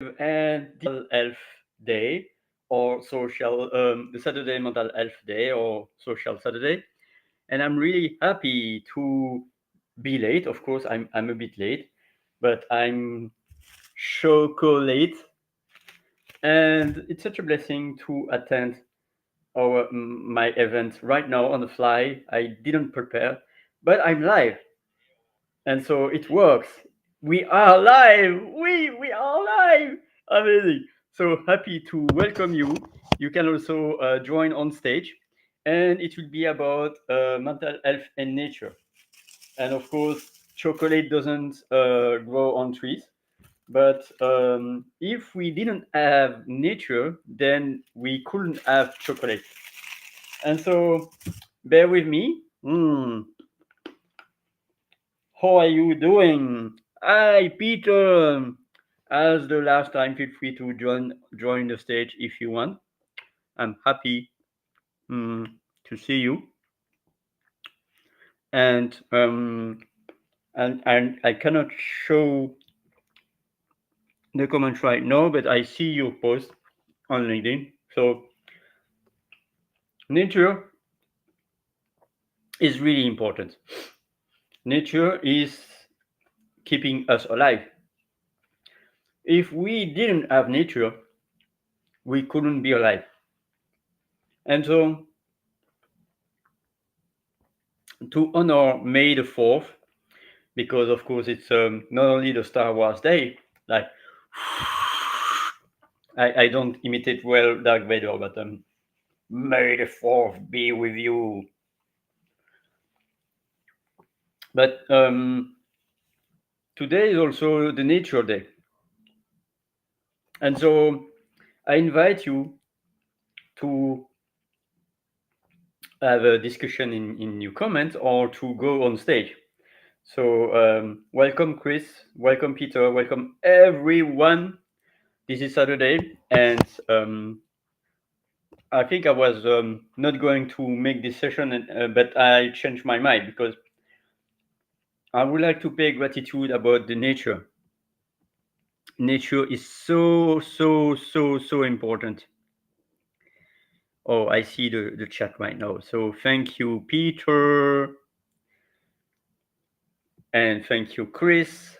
and Mental Health Day or the Saturday Mental Health Day or Social Saturday. And I'm really happy to be late. Of course, I'm a bit late, but I'm chocolate, and it's such a blessing to attend my event right now on the fly. I didn't prepare, but I'm live, and so it works. We are live. We are live. Amazing. So happy to welcome you. You can also join on stage, and it will be about mental health and nature. And of course, chocolate doesn't grow on trees. But if we didn't have nature, then we couldn't have chocolate. And so, bear with me. How are you doing? Hi, Peter. As the last time, feel free to join the stage if you want. I'm happy to see you. And I cannot show the comments right now, but I see your post on LinkedIn. So nature is really important. Nature is keeping us alive. If we didn't have nature, we couldn't be alive. And so, to honor May the 4th, because of course it's not only the Star Wars Day, like, I don't imitate well Darth Vader, but May the 4th be with you. But today is also the Nature Day. And so I invite you to have a discussion in your comments or to go on stage. So welcome Chris, welcome Peter, welcome everyone. This is Saturday, and I think I was not going to make this session, but I changed my mind because I would like to pay gratitude about the nature. Nature is so important. Oh, I see the chat right now. So thank you, Peter. And thank you, Chris.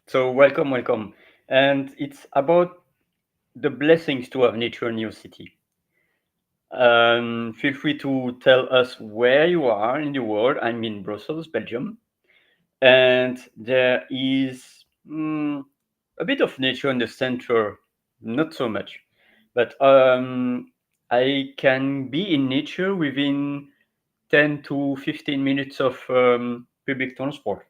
So welcome. And it's about the blessings to have nature in your city. Feel free to tell us where you are in the world. I'm in Brussels, Belgium. And there is a bit of nature in the center, not so much. But I can be in nature within 10 to 15 minutes of public transport.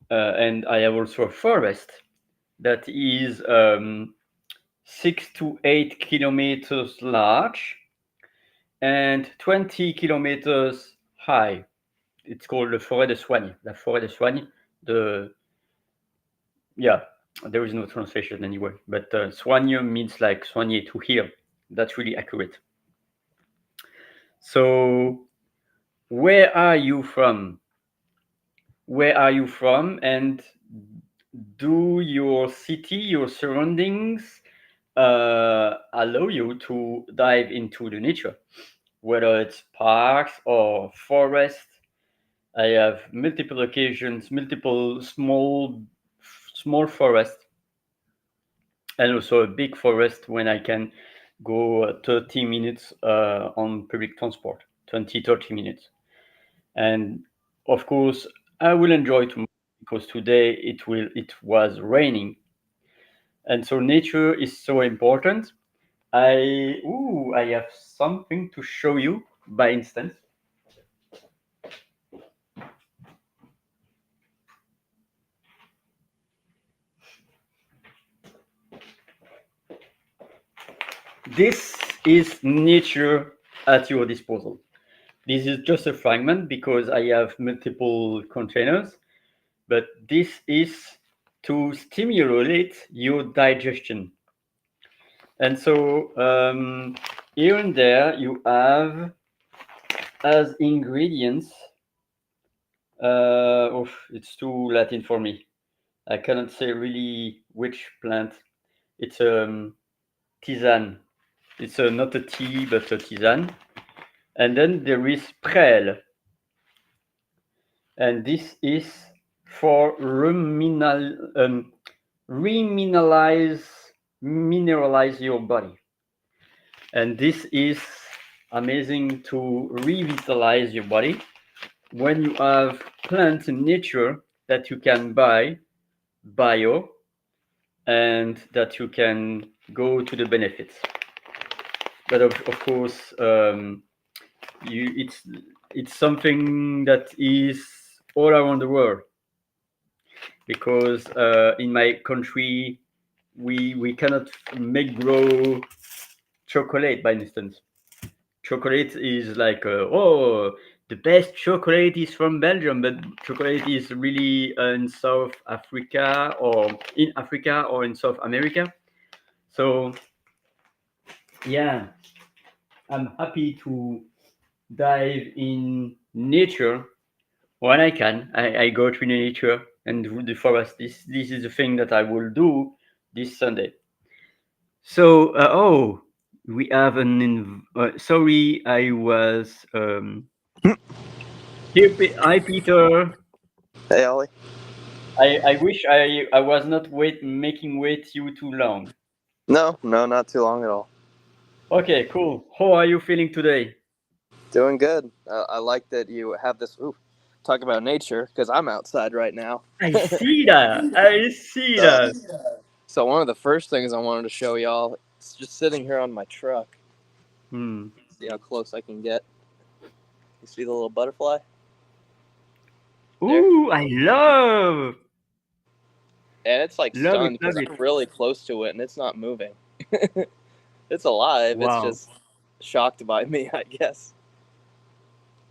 And I have also a forest that is 6 to 8 kilometers large and 20 kilometers high. It's called the Forêt de Soignes. La Forêt de Soignes. There is no translation anyway, but soigne means like soigner, to heal. That's really accurate. So, where are you from? Where are you from? And do your city, your surroundings, allow you to dive into the nature, whether it's parks or forests? I have multiple occasions, multiple small forests, and also a big forest when I can go 30 minutes on public transport, 20-30 minutes. And of course, I will enjoy tomorrow because today it was raining, and so nature is so important. I have something to show you. By instance, this is nature at your disposal. This is just a fragment because I have multiple containers, but this is to stimulate your digestion. And so here and there you have as ingredients, it's too Latin for me. I cannot say really which plant. It's tisane. It's not a tea, but a tisane. And then there is prêle, and this is for remineralize mineralize your body. And this is amazing to revitalize your body when you have plants in nature that you can buy bio and that you can go to the benefits. But of course, you it's something that is all around the world, because in my country we cannot make grow chocolate, by instance. Chocolate is like oh, the best chocolate is from Belgium, but chocolate is really in South Africa, or in Africa, or in South America. So yeah, I'm happy to dive in nature when I can. I go to nature and the forest. This is the thing that I will do this Sunday. So oh, we have sorry, I was here. Hi, Peter. Hey, Ollie. I wish I was not making wait you too long. No, no, not too long at all. Okay, cool. How are you feeling today? Doing good. I like that you have this. Ooh, talk about nature because I'm outside right now. I see that. I see So, that. so one of the first things I wanted to show y'all is just sitting here on my truck. Hmm. See how close I can get. You see the little butterfly there, Ooh, I and it's like love it, stunned because love it. I'm really close to it and it's not moving. It's alive. It's Wow. just shocked by me, I guess.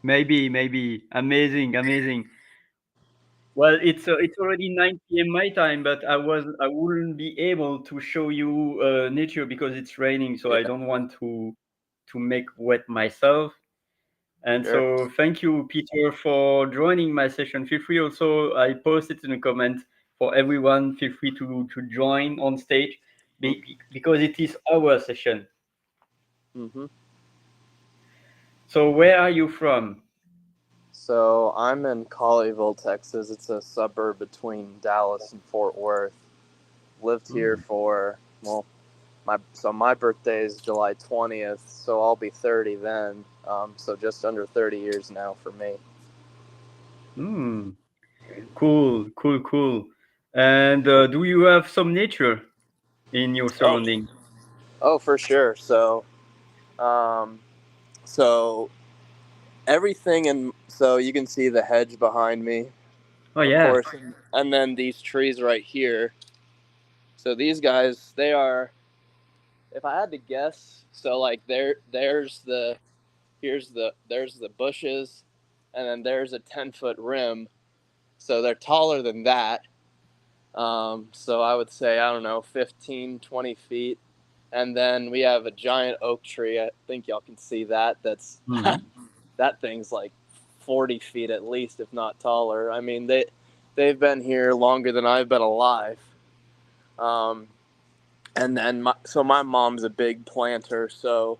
Maybe. Amazing, amazing. Well, it's already 9 p.m. my time, but I wouldn't be able to show you nature because it's raining, so I Yeah, don't want to make wet myself. And sure. so thank you, Peter, for joining my session. Feel free also, I posted in the comment for everyone, feel free to join on stage because it is our session. Mm-hmm. So where are you from? So I'm in Colleyville, Texas. It's a suburb between Dallas and Fort Worth. Lived here Mm. for my birthday is July 20th, so I'll be 30 then. So just under 30 years now for me. Mm. Cool. And do you have some nature in your Oh, surrounding? oh, for sure. Um, so everything so you can see the hedge behind me, Oh of yeah. course, and then these trees right here. So these guys, they are. If I had to guess, so like there's the bushes, and then there's a 10-foot rim. So they're taller than that. So I would say, I don't know, 15, 20 feet. And then we have a giant oak tree. I think y'all can see that. Mhm. That thing's like 40 feet at least, if not taller. I mean, they've been here longer than I've been alive. Um, and then my mom's a big planter, so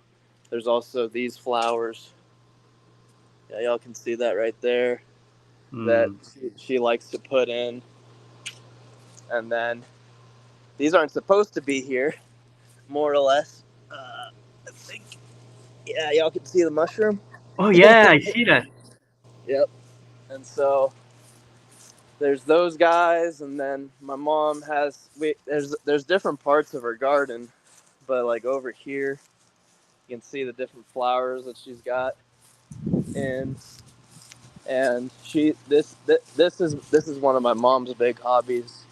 there's also these flowers. Yeah, y'all can see that right there. That Mm. she likes to put in, and then these aren't supposed to be here, more or less. I think, yeah, y'all can see the mushroom. Oh yeah, I see that. Yep. And so there's those guys, and then my mom has there's different parts of her garden, but like over here, you can see the different flowers that she's got in, and this is one of my mom's big hobbies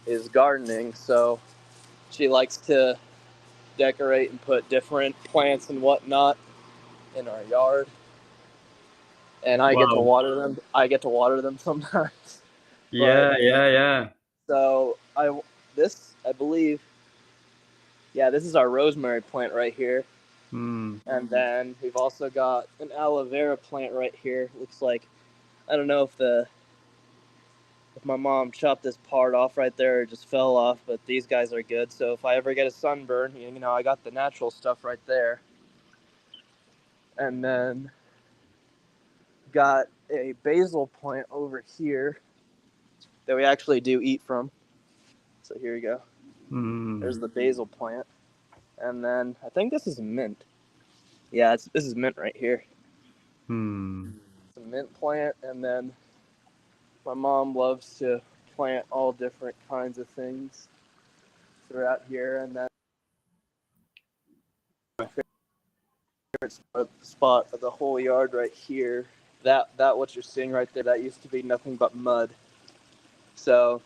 is gardening. So she likes to decorate and put different plants and whatnot in our yard, and Wow. I get to water them sometimes. But Yeah. so I believe, yeah, this is our rosemary plant right here, Mm. and then we've also got an aloe vera plant right here. Looks like, I don't know if if my mom chopped this part off right there, it just fell off. But these guys are good. So if I ever get a sunburn, I got the natural stuff right there. And then got a basil plant over here that we actually do eat from. So here you go. There's the basil plant. And then I think this is mint. Yeah, this is mint right here. It's a mint plant. And then my mom loves to plant all different kinds of things throughout here. And then my favorite spot of the whole yard right here. That what you're seeing right there, that used to be nothing but mud. So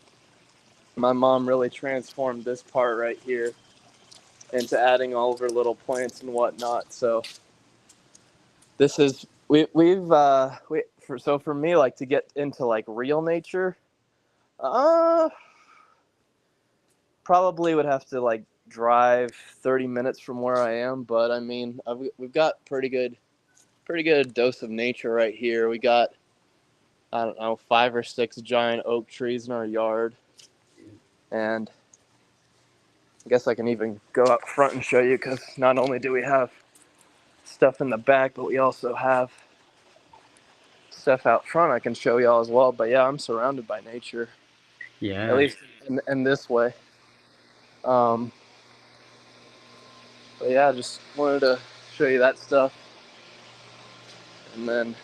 my mom really transformed this part right here into adding all of her little plants and whatnot. So this is for me, like, to get into like real nature, probably would have to like drive 30 minutes from where I am. But I mean, we've got pretty good dose of nature right here. We got, I don't know, 5 or 6 giant oak trees in our yard, and I guess I can even go up front and show you, because not only do we have stuff in the back, but we also have stuff out front I can show y'all as well. But yeah, I'm surrounded by nature, at least in this way. But yeah, just wanted to show you that stuff, and then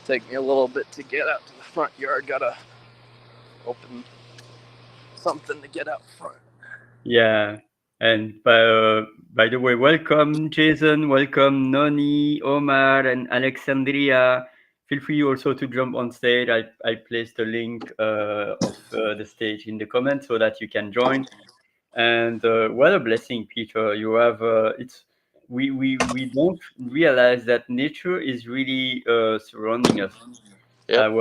take me a little bit to get out to the front yard. Gotta open something to get out front. Yeah. And by the way, welcome Jason, welcome Noni, Omar, and Alexandria. Feel free also to jump on stage. I placed the link of the stage in the comments so that you can join. And what a blessing, Peter! You have we don't realize that nature is really surrounding us. Yep.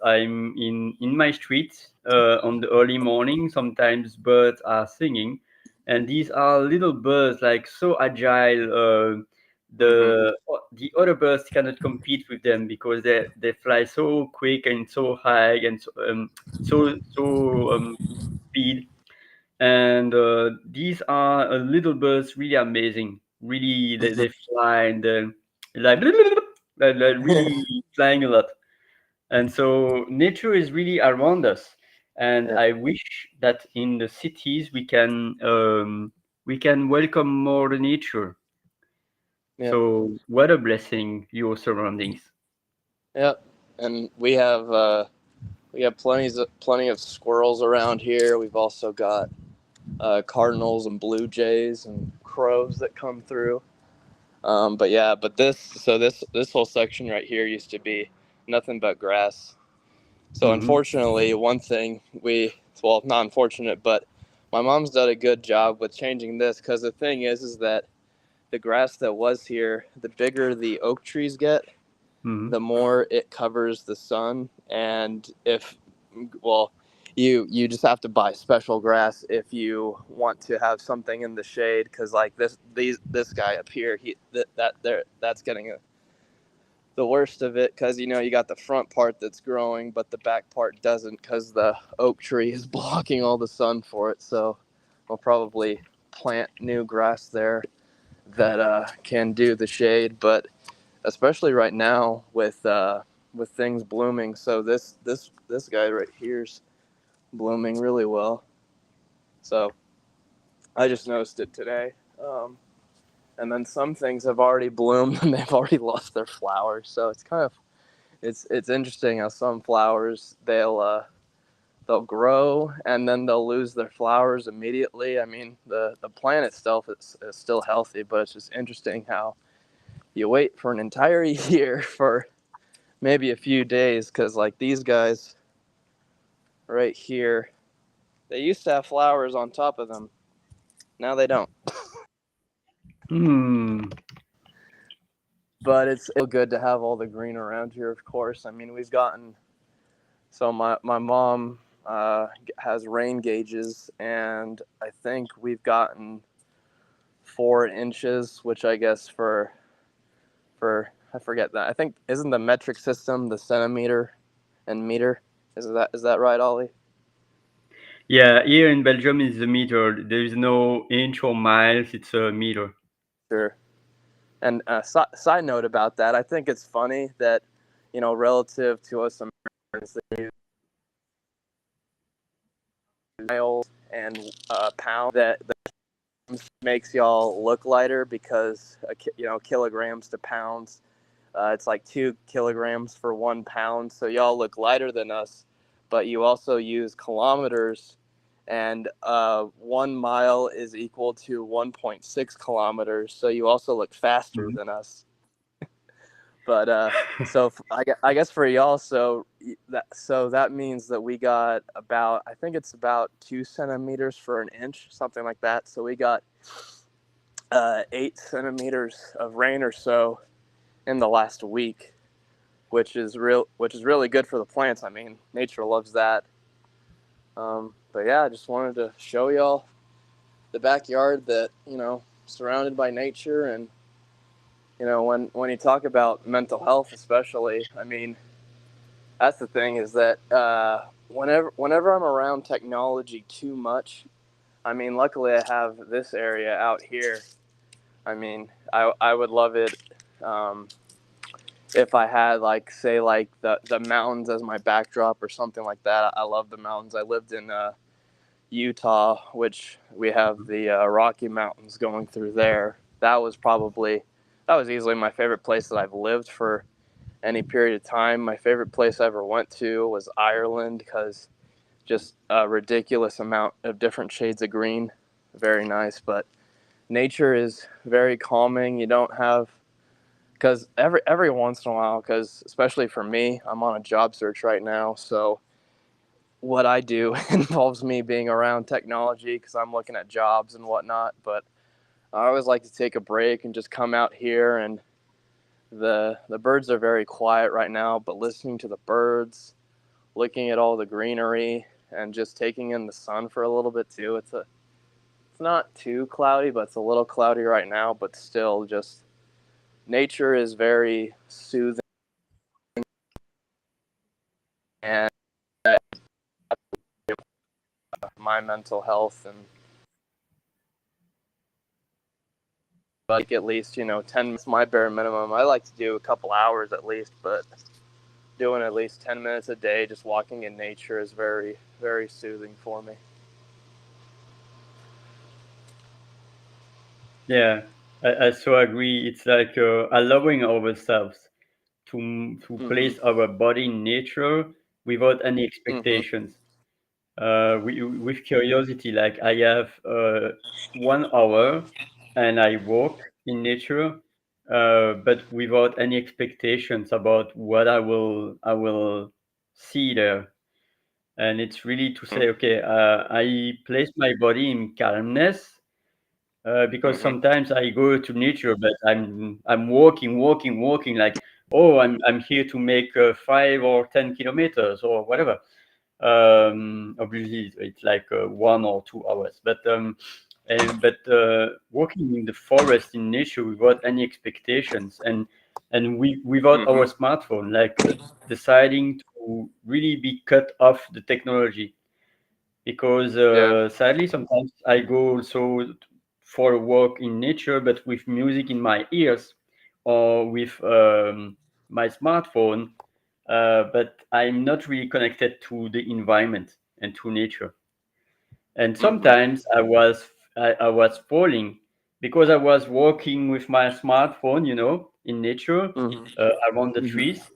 I'm in my street on the early morning. Sometimes birds are singing, and these are little birds, like so agile. The other birds cannot compete with them because they fly so quick and so high and so speed. And these are little birds, really amazing. Really, they fly and like they're really flying a lot. And so nature is really around us, and Yeah. I wish that in the cities we can welcome more the nature. Yep. So what a blessing, your surroundings. Yep. And we have plenty of squirrels around here. We've also got cardinals and blue jays and crows that come through. But yeah, this whole section right here used to be nothing but grass. So Hmm. unfortunately, one thing well, not unfortunate, but my mom's done a good job with changing this, because the thing is that the grass that was here, the bigger the oak trees get, Hmm. the more it covers the sun. And if, well, you just have to buy special grass if you want to have something in the shade, because like this guy up here, that's getting the worst of it, because you got the front part that's growing, but the back part doesn't, because the oak tree is blocking all the sun for it. So we'll probably plant new grass there that can do the shade. But especially right now with things blooming, so this guy right here's blooming really well. So I just noticed it today. And then some things have already bloomed and they've already lost their flowers. So it's interesting how some flowers they'll grow and then they'll lose their flowers immediately. I mean, the plant itself is still healthy, but it's just interesting how you wait for an entire year for maybe a few days, because like these guys right here, they used to have flowers on top of them. Now they don't. Hmm. But it's still good to have all the green around here, of course. I mean, we've gotten, so my mom has rain gauges, and I think we've gotten 4 inches, which I guess for I forget that. I think, isn't the metric system the centimeter and meter? Is that right, Ollie? Yeah, here in Belgium is the meter. There is no inch or miles. It's a meter. Sure. And side note about that, I think it's funny that, relative to us Americans, they use miles and pounds. That makes y'all look lighter because kilograms to pounds. It's like 2 kilograms for 1 pound. So y'all look lighter than us, but you also use kilometers, and 1 mile is equal to 1.6 kilometers. So you also look faster Mhm. than us. But I guess for y'all, so that means that we got about, I think it's about 2 centimeters for an inch, something like that. So we got 8 centimeters of rain or so in the last week, which is really good for the plants. I mean, nature loves that. But yeah, I just wanted to show y'all the backyard that, surrounded by nature. And when you talk about mental health, especially, I mean, that's the thing, is that whenever I'm around technology too much, I mean, luckily I have this area out here. I mean, I would love it, um, if I had, like, say, like the mountains as my backdrop or something like that. I love the mountains. I lived in Utah, which we have the Rocky Mountains going through there. That was easily my favorite place that I've lived for any period of time. My favorite place I ever went to was Ireland, because just a ridiculous amount of different shades of green. Very nice. But nature is very calming. You don't have, because every once in a while, because especially for me, I'm on a job search right now. So what I do involves me being around technology because I'm looking at jobs and whatnot. But I always like to take a break and just come out here, and the birds are very quiet right now, but listening to the birds, looking at all the greenery, and just taking in the sun for a little bit too. It's not too cloudy, but it's a little cloudy right now, but still, just nature is very soothing, and my mental health. And like, at least, 10 minutes, my bare minimum. I like to do a couple hours at least, but doing at least 10 minutes a day just walking in nature is very, very soothing for me. Yeah, I so agree. It's like allowing ourselves to Mm-hmm. place our body in nature without any Mm-hmm. expectations. With curiosity, like I have 1 hour and I walk in nature, but without any expectations about what I will see there. And it's really to say, okay, I place my body in calmness, because Mm-hmm. sometimes I go to nature, but I'm walking like, oh, I'm here to make 5 or 10 kilometers or whatever. Obviously, it's like 1 or 2 hours, but walking in the forest in nature without any expectations, and without our Mm-hmm. smartphone, like deciding to really be cut off the technology, because Yeah. sadly sometimes I go also for a walk in nature, but with music in my ears or with my smartphone, but I'm not really connected to the environment and to nature. And Mm-hmm. sometimes I was falling because I was walking with my smartphone, in nature, Mm-hmm. around the Mm-hmm. trees,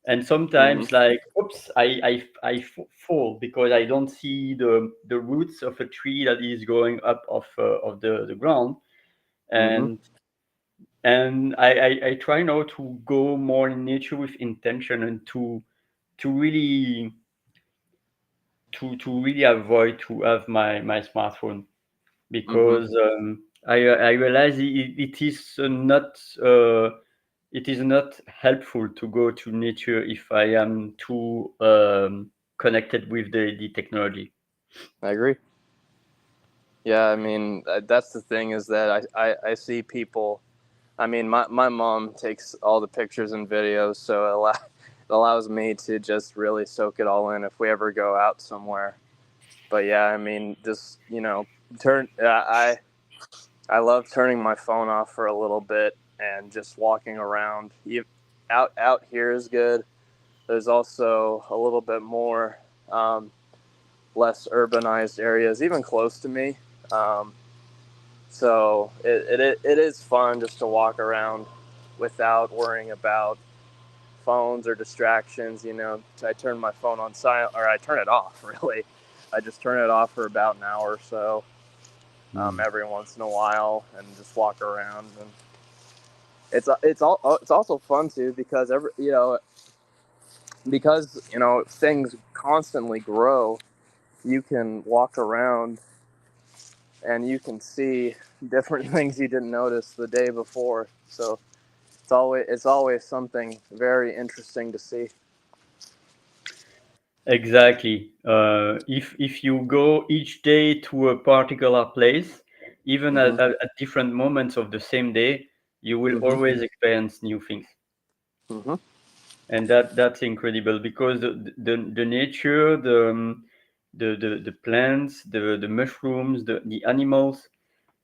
and Mm-hmm. sometimes, like, oops, fall because I don't see the roots of a tree that is going up of the ground. Mm-hmm. And I try now to go more in nature with intention, and to really to really avoid to have my smartphone, Mm-hmm. because I realize uh, it is not helpful to go to nature if I am too connected with the technology. I agree. Yeah, I mean, that's the thing, is that I see people. I mean, my mom takes all the pictures and videos, so allows me to just really soak it all in if we ever go out somewhere. But yeah, I mean, just I love turning my phone off for a little bit and just walking around. Out here is good. There's also a little bit more less urbanized areas, even close to me. Um, so it is fun just to walk around without worrying about phones or distractions. I turn my phone on silent, or I turn it off. Really, I just turn it off for about an hour or so Mm. every once in a while, and just walk around. And it's also fun too because things constantly grow. You can walk around and you can see different things you didn't notice the day before. So it's always something very interesting to see. Exactly. If you go each day to a particular place, even Mm-hmm. at different moments of the same day, you will Mm-hmm. always experience new things. Mm-hmm. And that's incredible because the nature, the plants, the mushrooms, the animals.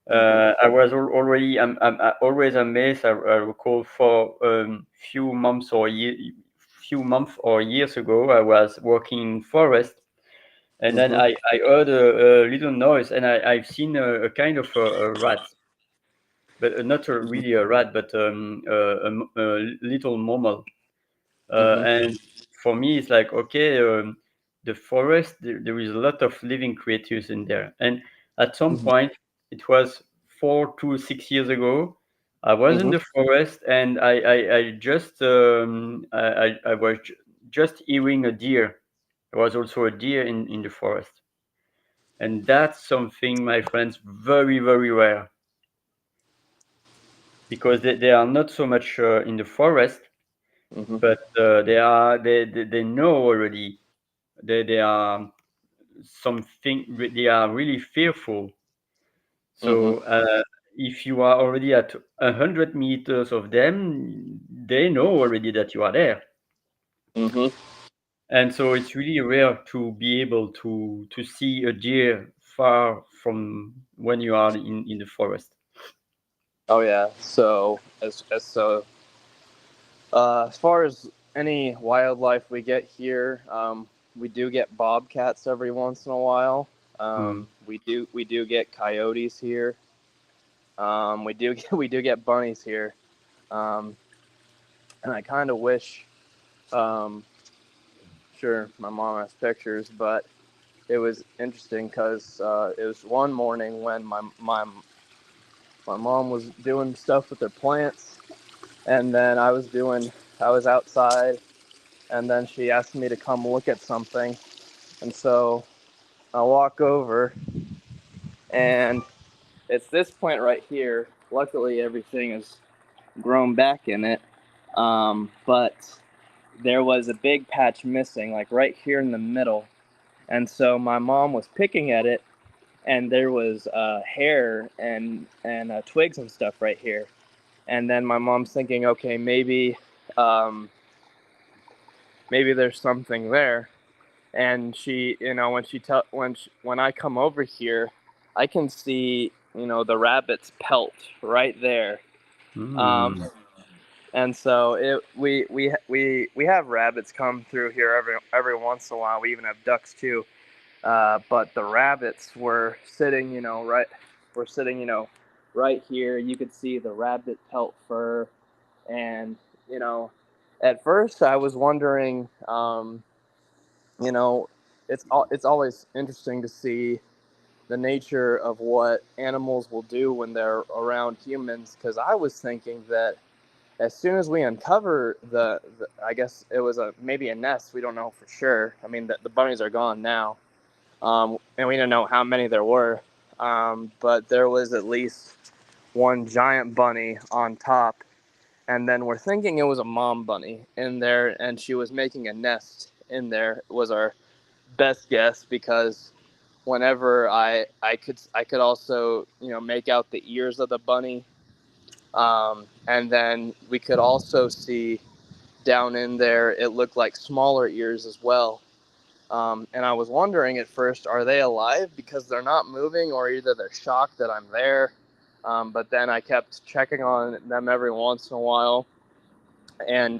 Mm-hmm. I was already I'm always amazed. I recall for few months or years ago, I was working in forest, and then Mm-hmm. I heard a little noise, and I've seen a kind of a rat, but not really a rat, but a little mammal. Mm-hmm. And for me, it's like, okay, the forest, there is a lot of living creatures in there. And at some Mm-hmm. point, it was 4 to 6 years ago, I was in Mm-hmm. the forest, and I just I was just hearing a deer. There was also a deer in the forest. And that's something, my friends, very, very rare, because they are not so much in the forest, Mm-hmm. but they know already. They are something, they are really fearful. Mm-hmm. So if you are already at 100 meters of them, they know already that you are there. Mm-hmm. And so it's really rare to be able to see a deer far from when you are in the forest. Oh yeah. So as far as any wildlife we get here, we do get bobcats every once in a while. Mm. We do get coyotes here. We do get bunnies here, um, and I kind of wish. Um, sure, my mom has pictures, but it was interesting because it was one morning when my mom was doing stuff with her plants, and then I was outside, and then she asked me to come look at something, and so I walk over, and it's this point right here. Luckily, everything has grown back in it, but there was a big patch missing, like right here in the middle. And so my mom was picking at it, and there was hair and twigs and stuff right here. And then my mom's thinking, okay, um, maybe there's something there. And she, when I come over here, I can see the rabbit's pelt right there. Um, Mm. and so we have rabbits come through here every once in a while. We even have ducks too. But the rabbits were sitting, right here. You could see the rabbit pelt fur, and you know, at first I was wondering, you know, it's always interesting to see the nature of what animals will do when they're around humans. Because I was thinking that as soon as we uncover I guess it was maybe a nest. We don't know for sure. I mean, the bunnies are gone now, and we didn't know how many there were, but there was at least one giant bunny on top, and then we're thinking it was a mom bunny in there, and she was making a nest in there. Was our best guess because whenever I could also make out the ears of the bunny, and then we could also see down in there, it looked like smaller ears as well. And I was wondering at first, are they alive because they're not moving, or either they're shocked that I'm there. But then I kept checking on them every once in a while, and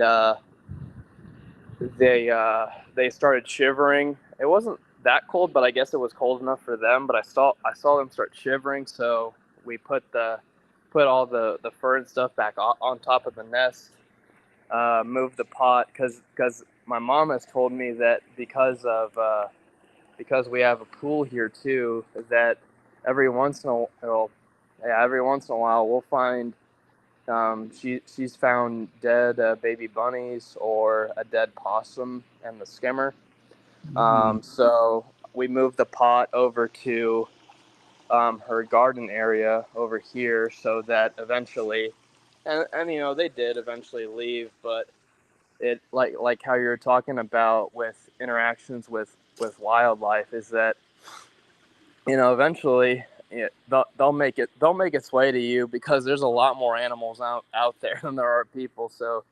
they started shivering. It wasn't that cold, but I guess it was cold enough for them. But I saw them start shivering, so we put all the fur and stuff back on top of the nest. Moved the pot because my mom has told me that because we have a pool here too, that every once in a well, yeah, every once in a while we'll find she's found dead baby bunnies or a dead possum in the skimmer. So we moved the pot over to her garden area over here so that eventually, and they did eventually leave, but it like how you're talking about with interactions with wildlife is that eventually they'll make its way to you because there's a lot more animals out there than there are people, so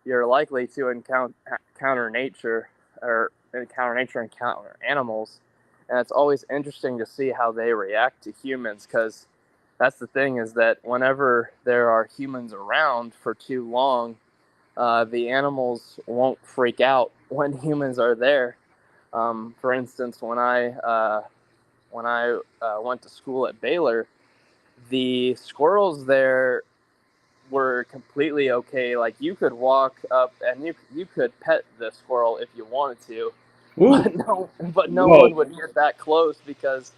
you're likely to encounter nature or encounter animals, and it's always interesting to see how they react to humans because that's the thing is that whenever there are humans around for too long, the animals won't freak out when humans are there. For instance, when I went to school at Baylor, the squirrels there were completely okay. Like you could walk up and you could pet the squirrel if you wanted to, Ooh, but no wow. one would get that close because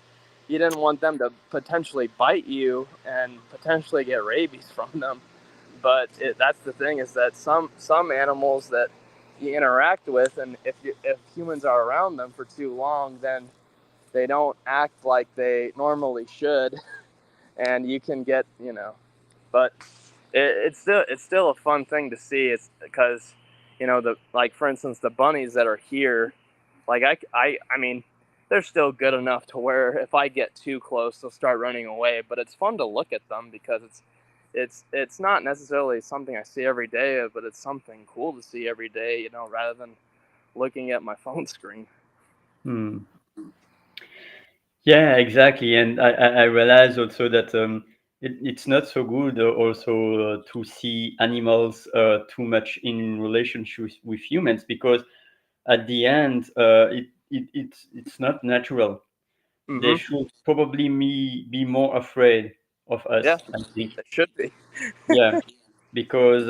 you didn't want them to potentially bite you and potentially get rabies from them. But that's the thing is that some animals that you interact with, and if humans are around them for too long, then they don't act like they normally should, and you can get But it's still a fun thing to see. It's because the like for instance the bunnies that are here, like I mean they're still good enough to where if I get too close they'll start running away. But it's fun to look at them because it's not necessarily something I see every day, but it's something cool to see every day, rather than looking at my phone screen. Hmm. Yeah, exactly. And I realize also that it's not so good also to see animals too much in relationship with humans because at the end it's not natural. They Mm-hmm. should probably be more afraid of Yeah, us, I think. it should be. Yeah, because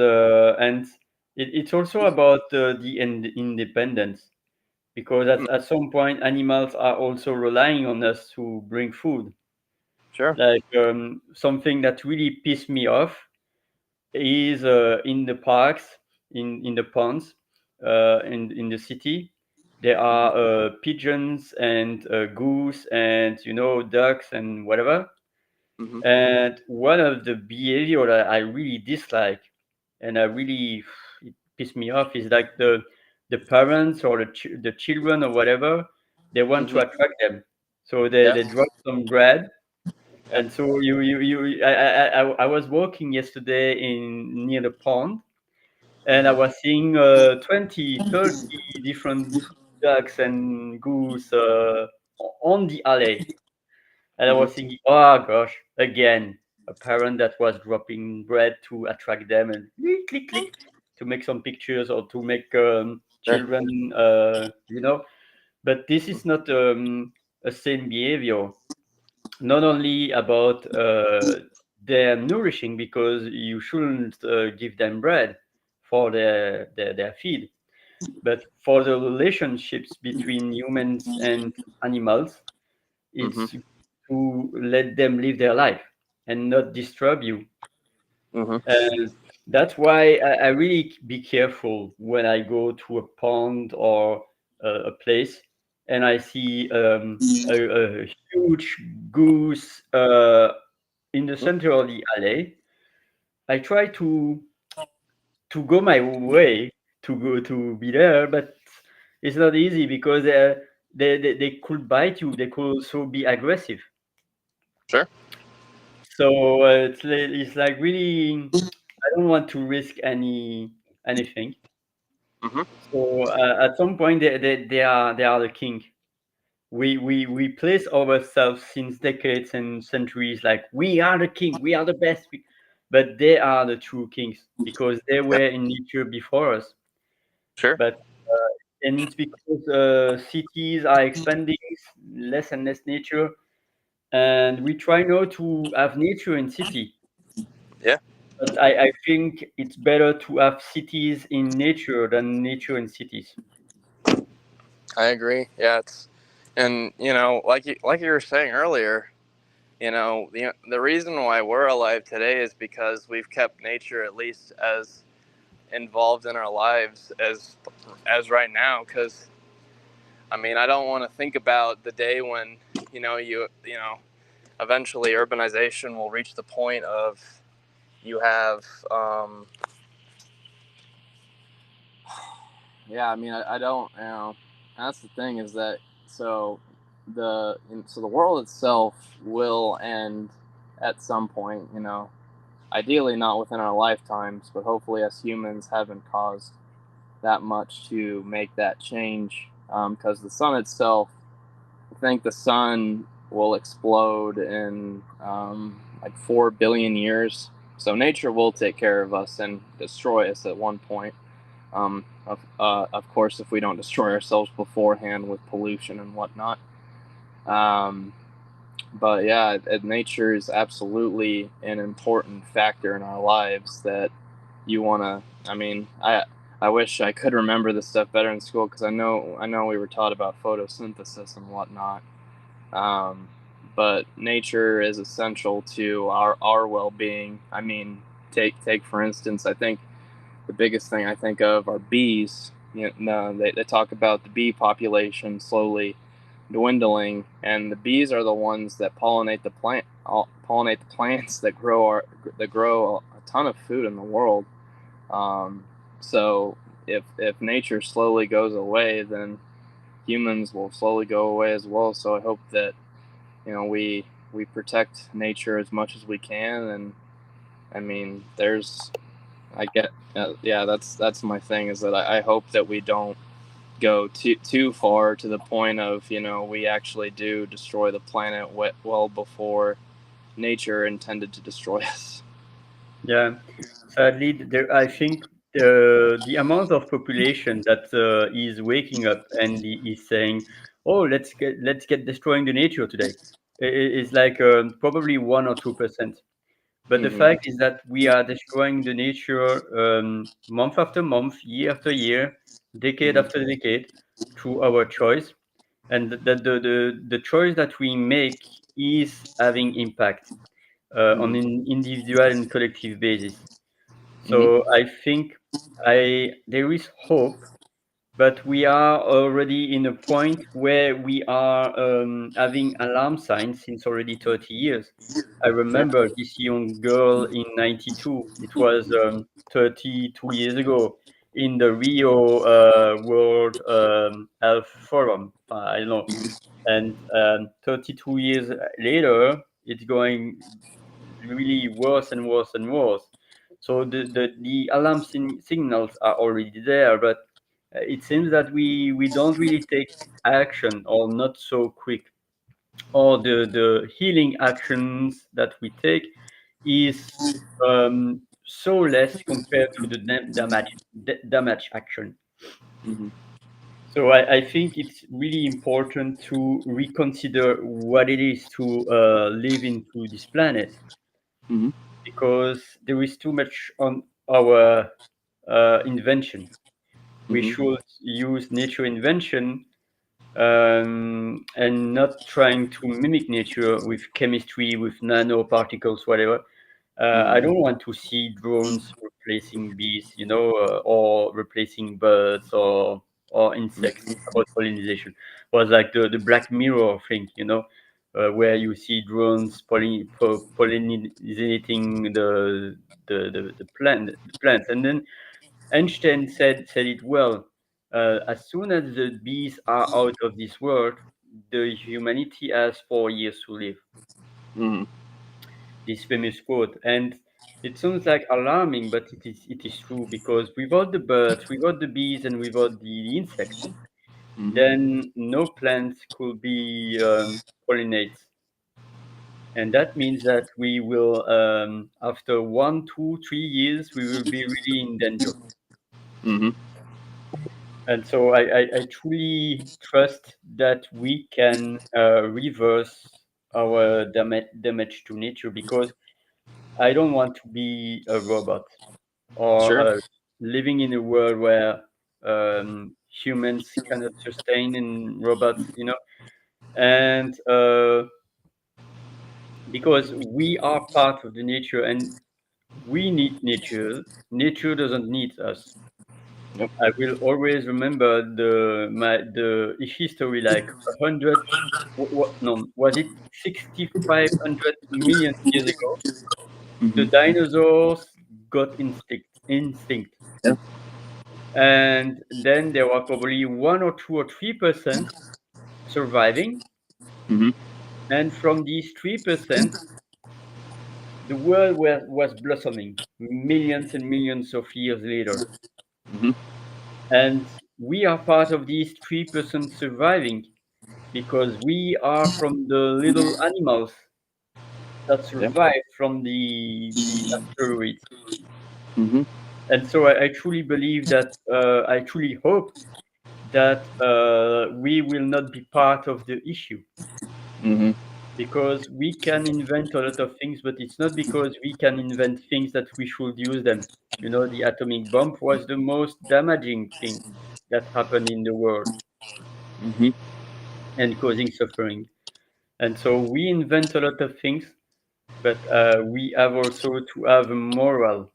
and it's also about the independence because Mm, at some point animals are also relying on us to bring food. sure. Like something that really pissed me off is in the parks, in the ponds, in the city. There Mm-hmm. are pigeons and goose and ducks and whatever. Mm-hmm. And one of the behavior that I really dislike and I really it pissed me off is like the parents or the children or whatever they want to Mm-hmm. attract them, so they Yeah. drop some bread. Yeah. And so I was walking yesterday in near the pond, and I Mm-hmm. was seeing 20, 30 different ducks and goose on the alley. And I Mm-hmm. was thinking, oh gosh, again, a parent that was dropping bread to attract them and click, click, click to make some pictures or to make Sure. children, But this is not a same behavior. Not only about their nourishing, because you shouldn't give them bread for their feed, but for the relationships between humans and animals, Mm-hmm. it's to let them live their life and not disturb you. Mm-hmm. And that's why I really be careful when I go to a pond or a place and I see a huge goose in the center of the alley. I try to go my way to go to be there, but it's not easy because they could bite you. They could also be aggressive. Sure. So it's like really, I don't want to risk anything. Mm-hmm. So at some point, they are the king. We place ourselves since decades and centuries like we are the king, we are the best, but they are the true kings because they Yeah. were in nature before us. Sure. But and it's because cities are expanding, less and less nature, and we try now to have nature in city. Yeah. But I think it's better to have cities in nature than nature in cities. I agree. Yeah. And like you were saying earlier, the reason why we're alive today is because we've kept nature at least as involved in our lives as right now. Because I mean, I don't want to think about the day when eventually urbanization will reach the point of you have yeah, I mean, I don't, that's the thing is that so the world itself will end at some point, ideally not within our lifetimes, but hopefully us humans haven't caused that much to make that change. Because the sun itself, I think the sun will explode in like 4 billion years. So nature will take care of us and destroy us at one point. Of course, if we don't destroy ourselves beforehand with pollution and whatnot. Um, but yeah, nature is absolutely an important factor in our lives that you want to. I mean, I wish I could remember this stuff better in school because I know we were taught about photosynthesis and whatnot. Um, but nature is essential to our well being. I mean, take for instance, I think the biggest thing I think of are bees. No, they talk about the bee population slowly dwindling, and the bees are the ones that pollinate the plants that grow a ton of food in the world. Um, so if nature slowly goes away, then humans will slowly go away as well. So I hope that we protect nature as much as we can, and I mean, I get, yeah, that's my thing is that I hope that we don't go too far to the point of we actually do destroy the planet well before nature intended to destroy us. Yeah, sadly, I think the amount of population that is waking up and is saying, "Oh, let's get destroying the nature today," is like probably 1 or 2%. But the Mm-hmm. fact is that we are destroying the nature month after month, year after year, decade Mm-hmm. after decade through our choice, and the choice that we make is having impact on Mm-hmm. an individual and collective basis. Mm-hmm. So I think there is hope, but we are already in a point where we are having alarm signs since already 30 years. I Sure. remember this young girl in 92. It was 32 years ago in the Rio World Health Forum. I don't know. And 32 years later, it's going really worse and worse and worse. So the alarm signals are already there, but it seems that we don't really take action or not so quick. Or the healing actions that we take is so less compared to the damage action. Mm-hmm. So I think it's really important to reconsider what it is to live into this planet Mm-hmm. because there is too much on our invention. We Mm-hmm. should use nature invention and not trying to mimic nature with chemistry, with nanoparticles, whatever. I Mm-hmm. don't want to see drones replacing bees, or replacing birds or insects about pollination. It was like the Black Mirror thing, where you see drones pollinating the plants, and then Einstein said it well. As soon as the bees are out of this world, the humanity has 4 years to live. Mm-hmm. This famous quote, and It sounds like alarming, but it is true, because without the birds, without the bees, and without the insects, Hmm. then no plants could be pollinate. And that means that we will, after 1, 2, 3 years, we will be really in danger. Hmm. And so I truly trust that we can reverse our damage to nature, because I don't want to be a robot, or Sure. living in a world where humans cannot sustain in robots. And because we are part of the nature, and we need nature. Nature doesn't need us. Yep. I will always remember the history, like 100. No, was it 6,500 million years ago? The Hmm. dinosaurs got instinct, Yeah. and then there were probably 1 or 2 or 3% surviving, Hmm. and from these 3%, the world was blossoming millions and millions of years later. Hmm. And we are part of these 3% surviving, because we are from the little animals that Yeah. survived from the asteroids. Hmm. And so I truly believe that, I truly hope that we will not be part of the issue, Hmm. because we can invent a lot of things, but it's not because we can invent things that we should use them. The atomic bomb was the most damaging thing that happened in the world, Hmm. and causing suffering. And so we invent a lot of things, but we have also to have a moral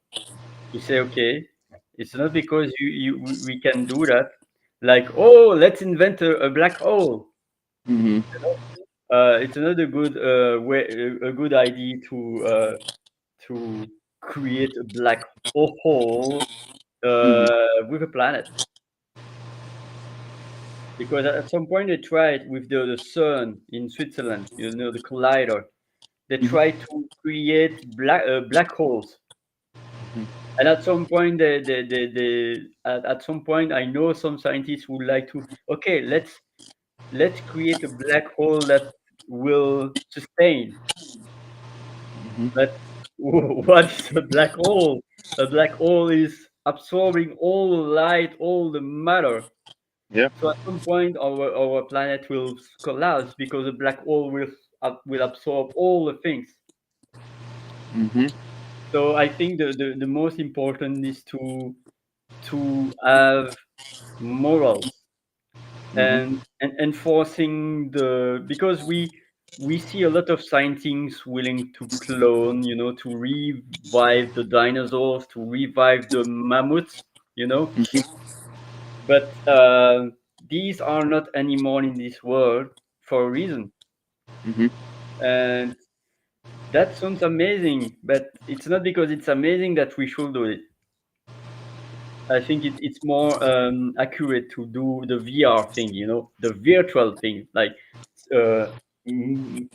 to say, okay, it's not because we can do that, like, oh, let's invent a black hole. Hmm. It's another good way, a good idea to create a black hole Hmm. with a planet, because at some point they tried with the sun in Switzerland, the collider. They Hmm. tried to create black holes, and at some point at some point, I know some scientists would like to, okay, let's create a black hole that will sustain. Hmm. But what is a black hole? A black hole is absorbing all the light, all the matter. Yeah. So at some point, our planet will collapse, because a black hole will absorb all the things. Hmm. So I think the most important is to have morals, Hmm. and enforcing because we see a lot of scientists willing to clone, to revive the dinosaurs, to revive the mammoths. But these are not anymore in this world for a reason. Hmm. And that sounds amazing, but it's not because it's amazing that we should do it. I think it's more accurate to do the VR thing, the virtual thing, like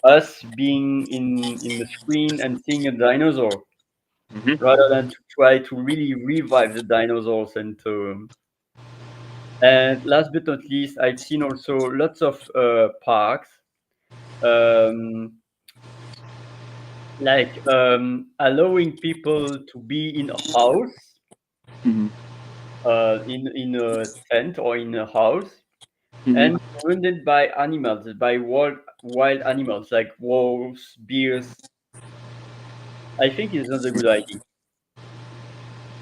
us being in the screen and seeing a dinosaur, Hmm. rather than to try to really revive the dinosaurs. And last but not least, I've seen also lots of parks, um, like allowing people to be in a house, Hmm. in a tent or in a house, Hmm. and surrounded by animals, by wild animals like wolves, bears. I think it's not a good idea,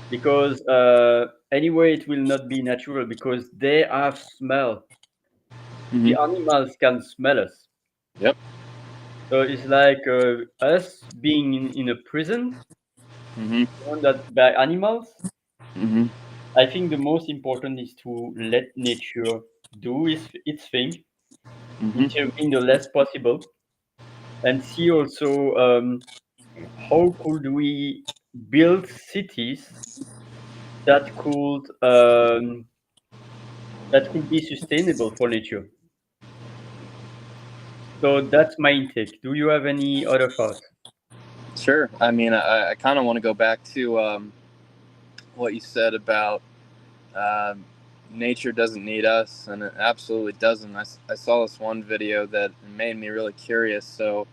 because anyway, it will not be natural, because they have smell. Hmm. The animals can smell us. Yep. So it's like us being in a prison, Hmm. surrounded by animals. Hmm. I think the most important is to let nature do its thing, Hmm. intervene the less possible, and see also how could we build cities that could be sustainable for nature. So that's my intake. Do you have any other thoughts? Sure. I mean, I kind of want to go back to what you said about um, nature doesn't need us, and it absolutely doesn't. I saw this one video that made me really curious. So,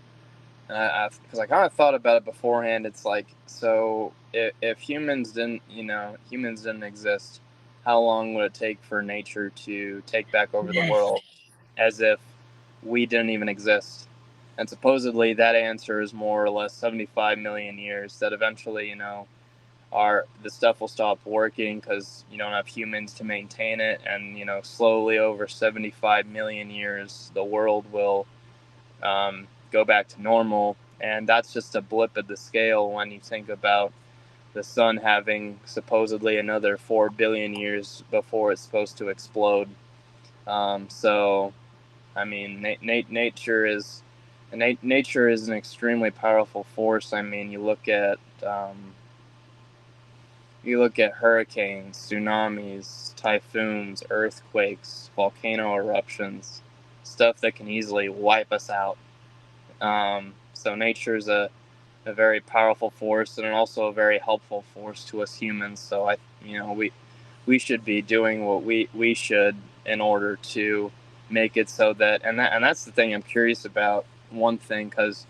because I kind of thought about it beforehand, it's like, so if humans didn't exist, how long would it take for nature to take back over the Yes. world, as if we didn't even exist? And supposedly that answer is more or less 75 million years. That eventually, the stuff will stop working because you don't have humans to maintain it, and slowly over 75 million years, the world will go back to normal. And that's just a blip at the scale when you think about the sun having supposedly another 4 billion years before it's supposed to explode. So, I mean, nature is an extremely powerful force. I mean, you look at hurricanes, tsunamis, typhoons, earthquakes, volcano eruptions, stuff that can easily wipe us out. So nature is a very powerful force and also a very helpful force to us humans. So we should be doing what we should in order to make it so that and that's the thing I'm curious about. One thing, because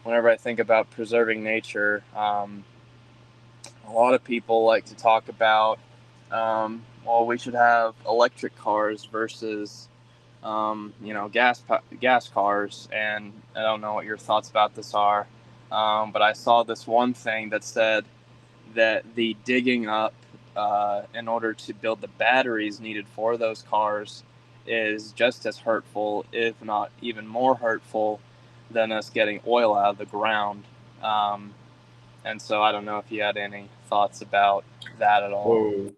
whenever I think about preserving nature, a lot of people like to talk about, well, we should have electric cars versus gas cars. And I don't know what your thoughts about this are, but I saw this one thing that said that the digging up in order to build the batteries needed for those cars is just as hurtful, if not even more hurtful, than us getting oil out of the ground. Um, and so I don't know if you had any thoughts about that at all. Oh,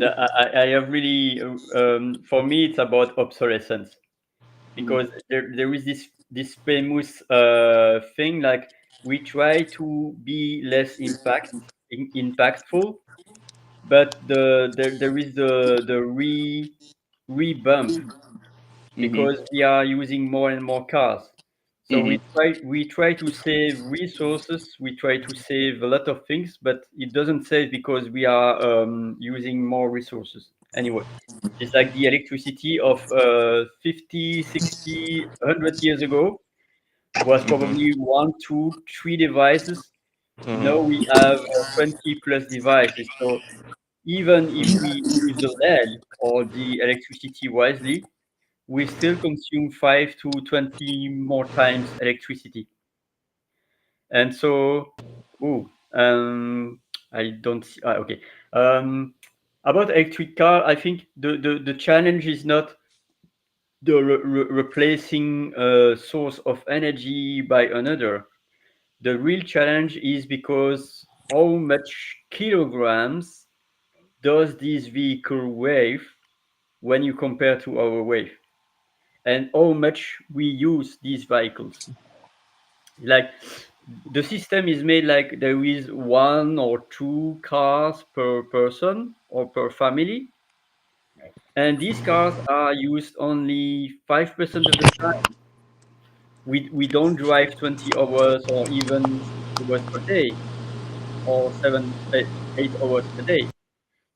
I have really, for me, it's about obsolescence Mm-hmm. because there is this famous thing like we try to be less impactful, but there is the re bump Mm-hmm. because we are using more and more cars. So Mm-hmm. we try to save resources, we try to save a lot of things, but it doesn't save because we are using more resources. Anyway, it's like the electricity of 50, 60, 100 years ago was Mm-hmm. probably one, two, three devices. Now Mm-hmm. we have 20 plus devices. So even if we use the LED or the electricity wisely, we still consume 5 to 20 more times electricity. And so, ooh, I don't see, okay. Um, about electric car, I think the challenge is not the replacing a source of energy by another. The real challenge is because how much kilograms does this vehicle weigh when you compare to our weight, and how much we use these vehicles. Like the system is made like there is one or two cars per person or per family, and these cars are used only 5% of the time. We don't drive 20 hours or even 6 hours per day or 8 hours per day.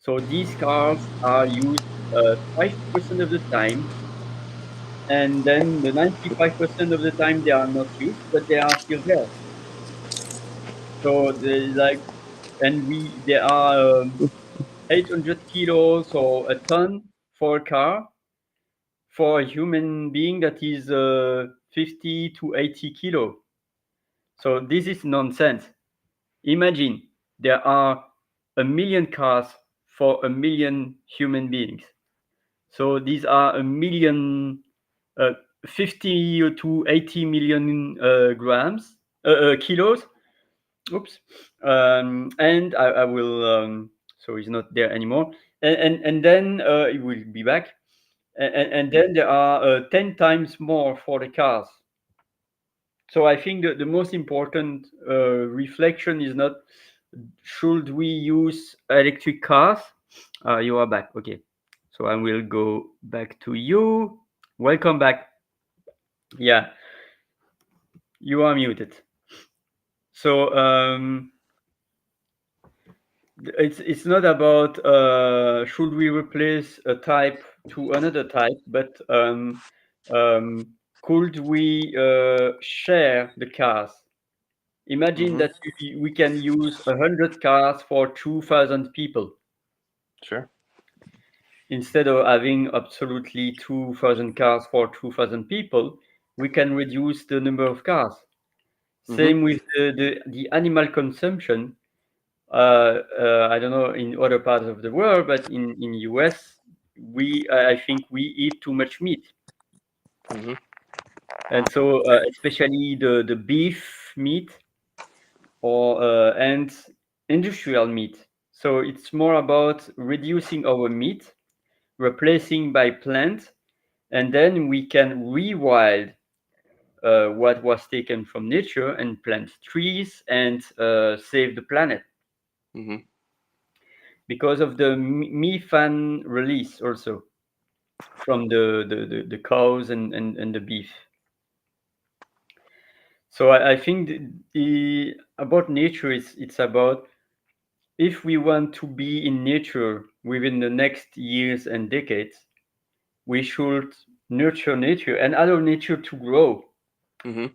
So these cars are used 5% of the time, and then the 95% of the time they are not used, but they are still there. So they like, and we there are 800 kilos or a ton for a car. For a human being, that is 50 to 80 kilo. So this is nonsense. Imagine there are a million cars for a million human beings. So these are a million, uh, 50 to 80 million kilos. Oops. And I will, so he's not there anymore. And then he will be back. And then there are 10 times more for the cars. So I think the most important reflection is not should we use electric cars? You are back. Okay. So I will go back to you. Welcome back. Yeah, you are muted. So it's not about should we replace a type to another type, but could we share the cars? Imagine Mhm. that we can use 100 cars for 2,000 people Sure. instead of having absolutely 2,000 cars for 2,000 people. We can reduce the number of cars. Mhm. Same with the animal consumption. I don't know in other parts of the world, but in US, I think we eat too much meat, Mhm. and so especially the beef meat or and industrial meat. So it's more about reducing our meat, replacing by plant, and then we can rewild what was taken from nature and plant trees and save the planet Mhm. because of the methane release also from the cows and the beef. So I think about nature is it's about if we want to be in nature within the next years and decades, we should nurture nature and allow nature to grow Mhm.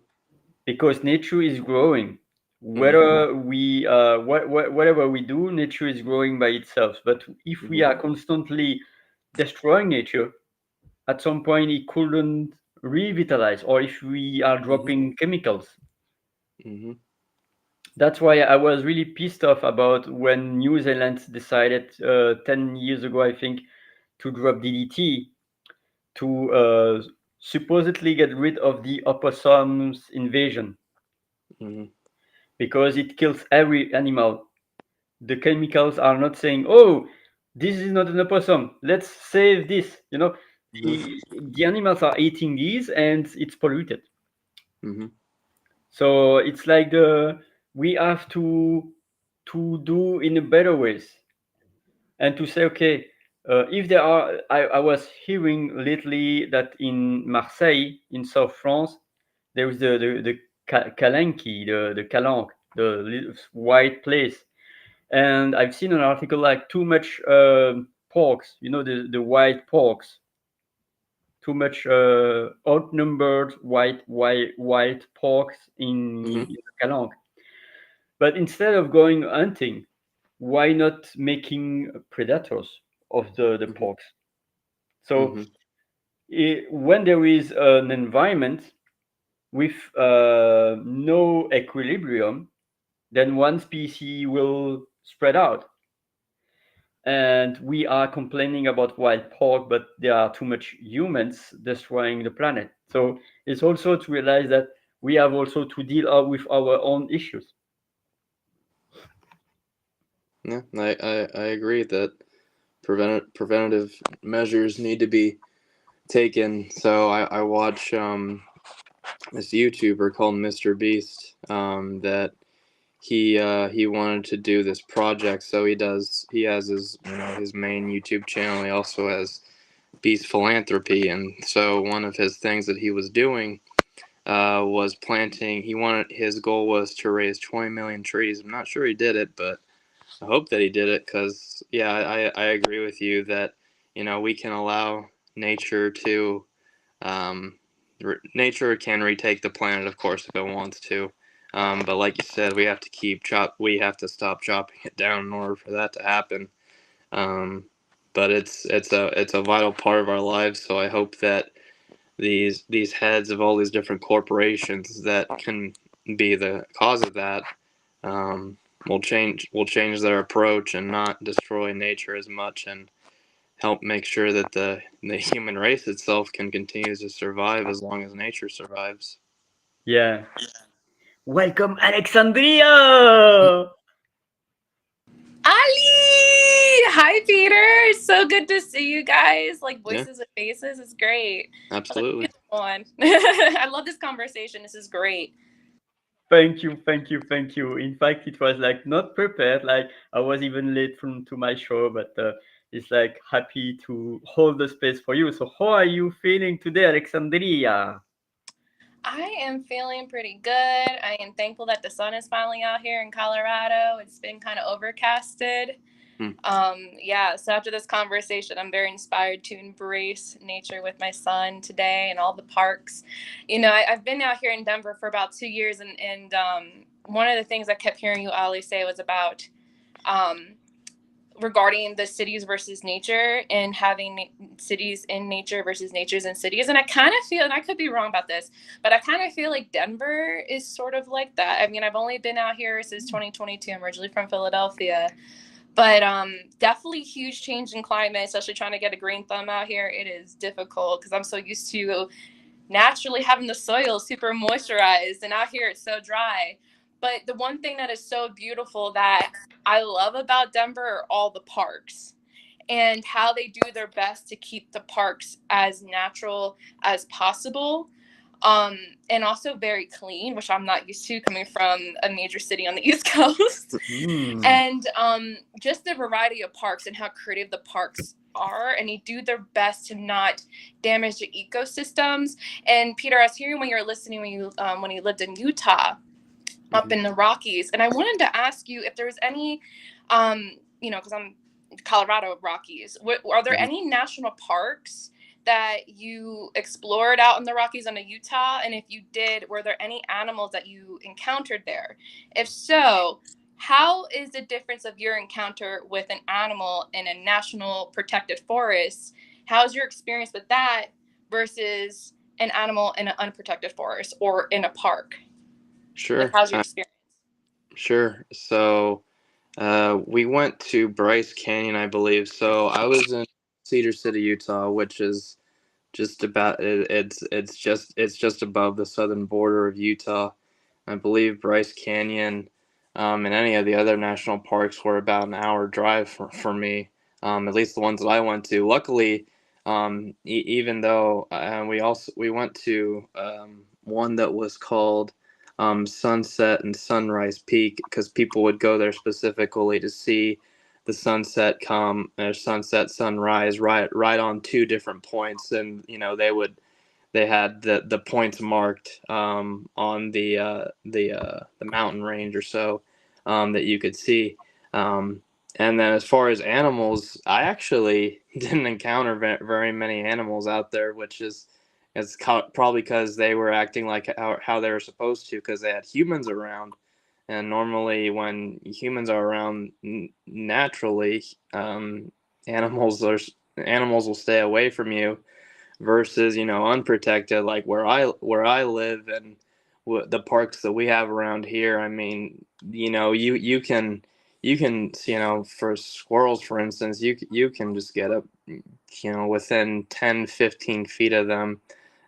because nature is growing. Mhm. Whether we whatever we do, nature is growing by itself. But if we Mhm. are constantly destroying nature, at some point it couldn't revitalize, or if we are Mhm. dropping chemicals. Mhm. That's why I was really pissed off about when New Zealand decided 10 years ago, I think, to drop DDT to supposedly get rid of the opossums invasion Mhm. because it kills every animal. The chemicals are not saying, oh, this is not an opossum, let's save this. Mhm. The animals are eating these and it's polluted. Mhm. So it's like we have to do in a better ways and to say, okay, if there are, I was hearing lately that in Marseille, in South France, there is the Calanque, the Calanque, the little white place. And I've seen an article like too much porks, the white porks, too much outnumbered white porks Mhm. in the Calanque. But instead of going hunting, why not making predators of the Mhm. porks? So Mhm. when there is an environment with no equilibrium, then one species will spread out. And we are complaining about wild pork, but there are too much humans destroying the planet. So it's also to realize that we have also to deal with our own issues. Yeah, I agree that preventative measures need to be taken. So I watch this YouTuber called Mr. Beast that he wanted to do this project. So he has his his main YouTube channel. He also has Beast Philanthropy, and so one of his things that he was doing was planting. His goal was to raise 20 million trees. I'm not sure he did it, but I hope that he did it because yeah, I agree with you that we can allow nature to um, nature can retake the planet, of course, if it wants to. But like you said, we have to stop chopping it down in order for that to happen. Um, but it's a vital part of our lives. So I hope that these heads of all these different corporations that can be the cause of that um, will change their approach and not destroy nature as much and help make sure that the human race itself can continue to survive as long as nature survives. Yeah. Welcome, Alexandria! Ali! Hi, Peter. So good to see you guys. Like Yeah, voices and faces. It's great. How's absolutely. everyone going? I love this conversation. This is great. Thank you, thank you, thank you. In fact, it was like not prepared. Like I was even late to my show, but it's like happy to hold the space for you. So how are you feeling today, Alexandria? I am feeling pretty good. I am thankful that the sun is finally out here in Colorado. It's been kind of overcasted. Hmm. So after this conversation, I'm very inspired to embrace nature with my son today and all the parks. I've been out here in Denver for about 2 years, and one of the things I kept hearing you, Ali, say was about regarding the cities versus nature and having cities in nature versus natures in cities. And I kind of feel, and I could be wrong about this, but I kind of feel like Denver is sort of like that. I mean, I've only been out here since 2022. I'm originally from Philadelphia, but definitely huge change in climate, especially trying to get a green thumb out here. It is difficult because I'm so used to naturally having the soil super moisturized, and out here it's so dry. But the one thing that is so beautiful that I love about Denver are all the parks and how they do their best to keep the parks as natural as possible. And also very clean, which I'm not used to coming from a major city on the East Coast. And just the variety of parks and how creative the parks are, and they do their best to not damage the ecosystems. And Peter, I was hearing when you were listening when you lived in Utah, up in the Rockies, and I wanted to ask you if there was any, because I'm Colorado Rockies. Are there any national parks that you explored out in the Rockies and in Utah? And if you did, were there any animals that you encountered there? If so, how is the difference of your encounter with an animal in a national protected forest? How's your experience with that versus an animal in an unprotected forest or in a park? Sure. Like, how's your experience? Sure. So we went to Bryce Canyon, I believe. So I was in Cedar City, Utah, which is just about it's just above the southern border of Utah. I believe Bryce Canyon and any of the other national parks were about an hour drive for me, at least the ones that I went to. Luckily, even though we went to one that was called Sunset and Sunrise Peak, because people would go there specifically to see the sunset come or sunset sunrise right on two different points, and they had the points marked on the mountain range or so that you could see. And then as far as animals, I actually didn't encounter very many animals out there, which is probably because they were acting like how they were supposed to, because they had humans around. And normally when humans are around naturally, animals will stay away from you, versus unprotected, like where I live, and the parks that we have around here. I mean, you can for squirrels, for instance, you can just get up within 10-15 feet of them,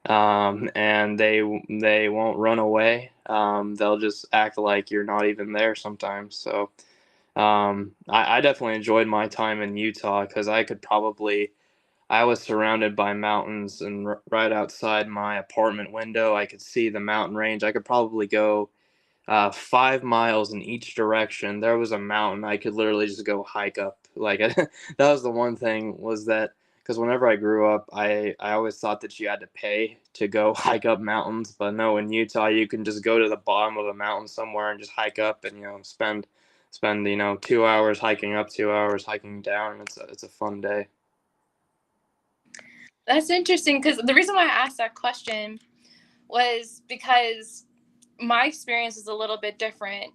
and they won't run away. They'll just act like you're not even there sometimes. So I definitely enjoyed my time in Utah, because I was surrounded by mountains, and right outside my apartment window, I could see the mountain range. I could probably go 5 miles in each direction. There was a mountain I could literally just go hike up. Like that was the one thing, was that because whenever I grew up, I always thought that you had to pay to go hike up mountains, but no, in Utah you can just go to the bottom of a mountain somewhere and just hike up, and spend 2 hours hiking up, 2 hours hiking down, and it's a fun day. That's interesting, because the reason why I asked that question was because my experience is a little bit different.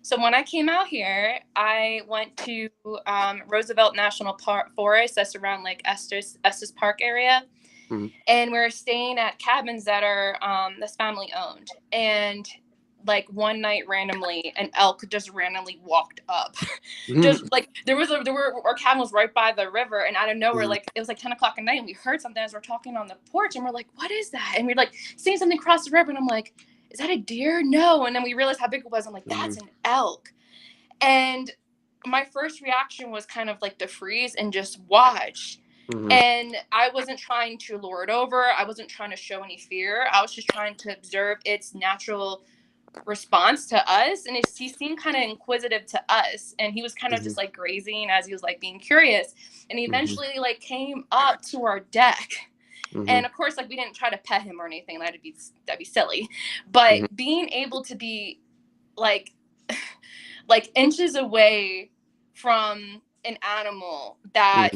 So when I came out here, I went to Roosevelt National Forest. That's around like Estes Park area. And we were staying at cabins that are that's family owned. And like one night randomly, an elk just randomly walked up. Just like our cabin was right by the river, and out of nowhere, like it was like 10 o'clock at night, and we heard something as we're talking on the porch, and we're like, what is that? And we're like seeing something cross the river, and I'm like, is that a deer? No. And then we realized how big it was. I'm like, that's an elk. And my first reaction was kind of like to freeze and just watch. And I wasn't trying to lure it over. I wasn't trying to show any fear. I was just trying to observe its natural response to us. And he seemed kind of inquisitive to us. And he was kind of just like grazing as he was like being curious. And he eventually like came up to our deck. And of course, like, we didn't try to pet him or anything. That'd be silly. But being able to be like inches away from an animal that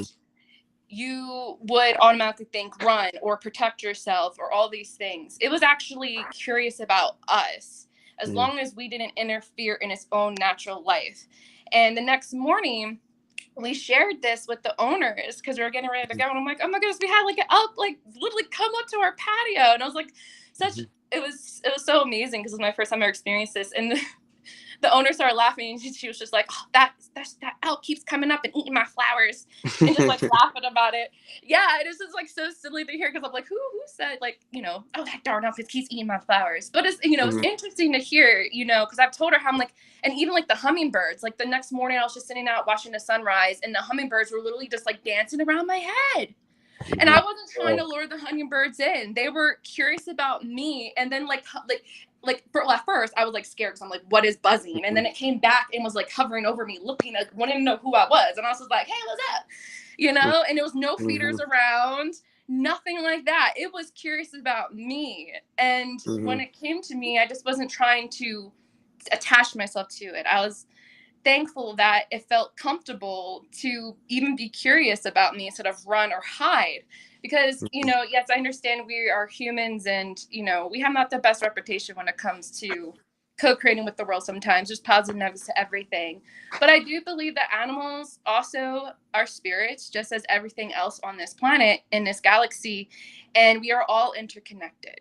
you would automatically think run or protect yourself or all these things. It was actually curious about us, as long as we didn't interfere in its own natural life. And the next morning, we shared this with the owners because we were getting ready to go. And I'm like, oh my goodness, we had like an elk, like literally come up to our patio. And I was like, it was so amazing because it was my first time I experienced this. And the owner started laughing, and she was just like, oh, that elk keeps coming up and eating my flowers, and just like laughing about it. Yeah, it is just like so silly to hear, because I'm like, who said, like, you know, oh, that darn elk keeps eating my flowers. But it's, you know, it's interesting to hear, you know, because I've told her how I'm like, and even like the hummingbirds, like the next morning I was just sitting out watching the sunrise, and the hummingbirds were literally just like dancing around my head. And I wasn't trying to lure the hummingbirds in. They were curious about me. And then at first I was like scared, because I'm like, what is buzzing? And then it came back and was like hovering over me, looking, like wanting to know who I was. And I was just like, hey, what's up? You know, and there was no feeders around, nothing like that. It was curious about me. And when it came to me, I just wasn't trying to attach myself to it. I was thankful that it felt comfortable to even be curious about me instead of run or hide. Because, you know, yes, I understand we are humans, and, you know, we have not the best reputation when it comes to co-creating with the world sometimes. There's positive and negatives to everything. But I do believe that animals also are spirits, just as everything else on this planet, in this galaxy, and we are all interconnected.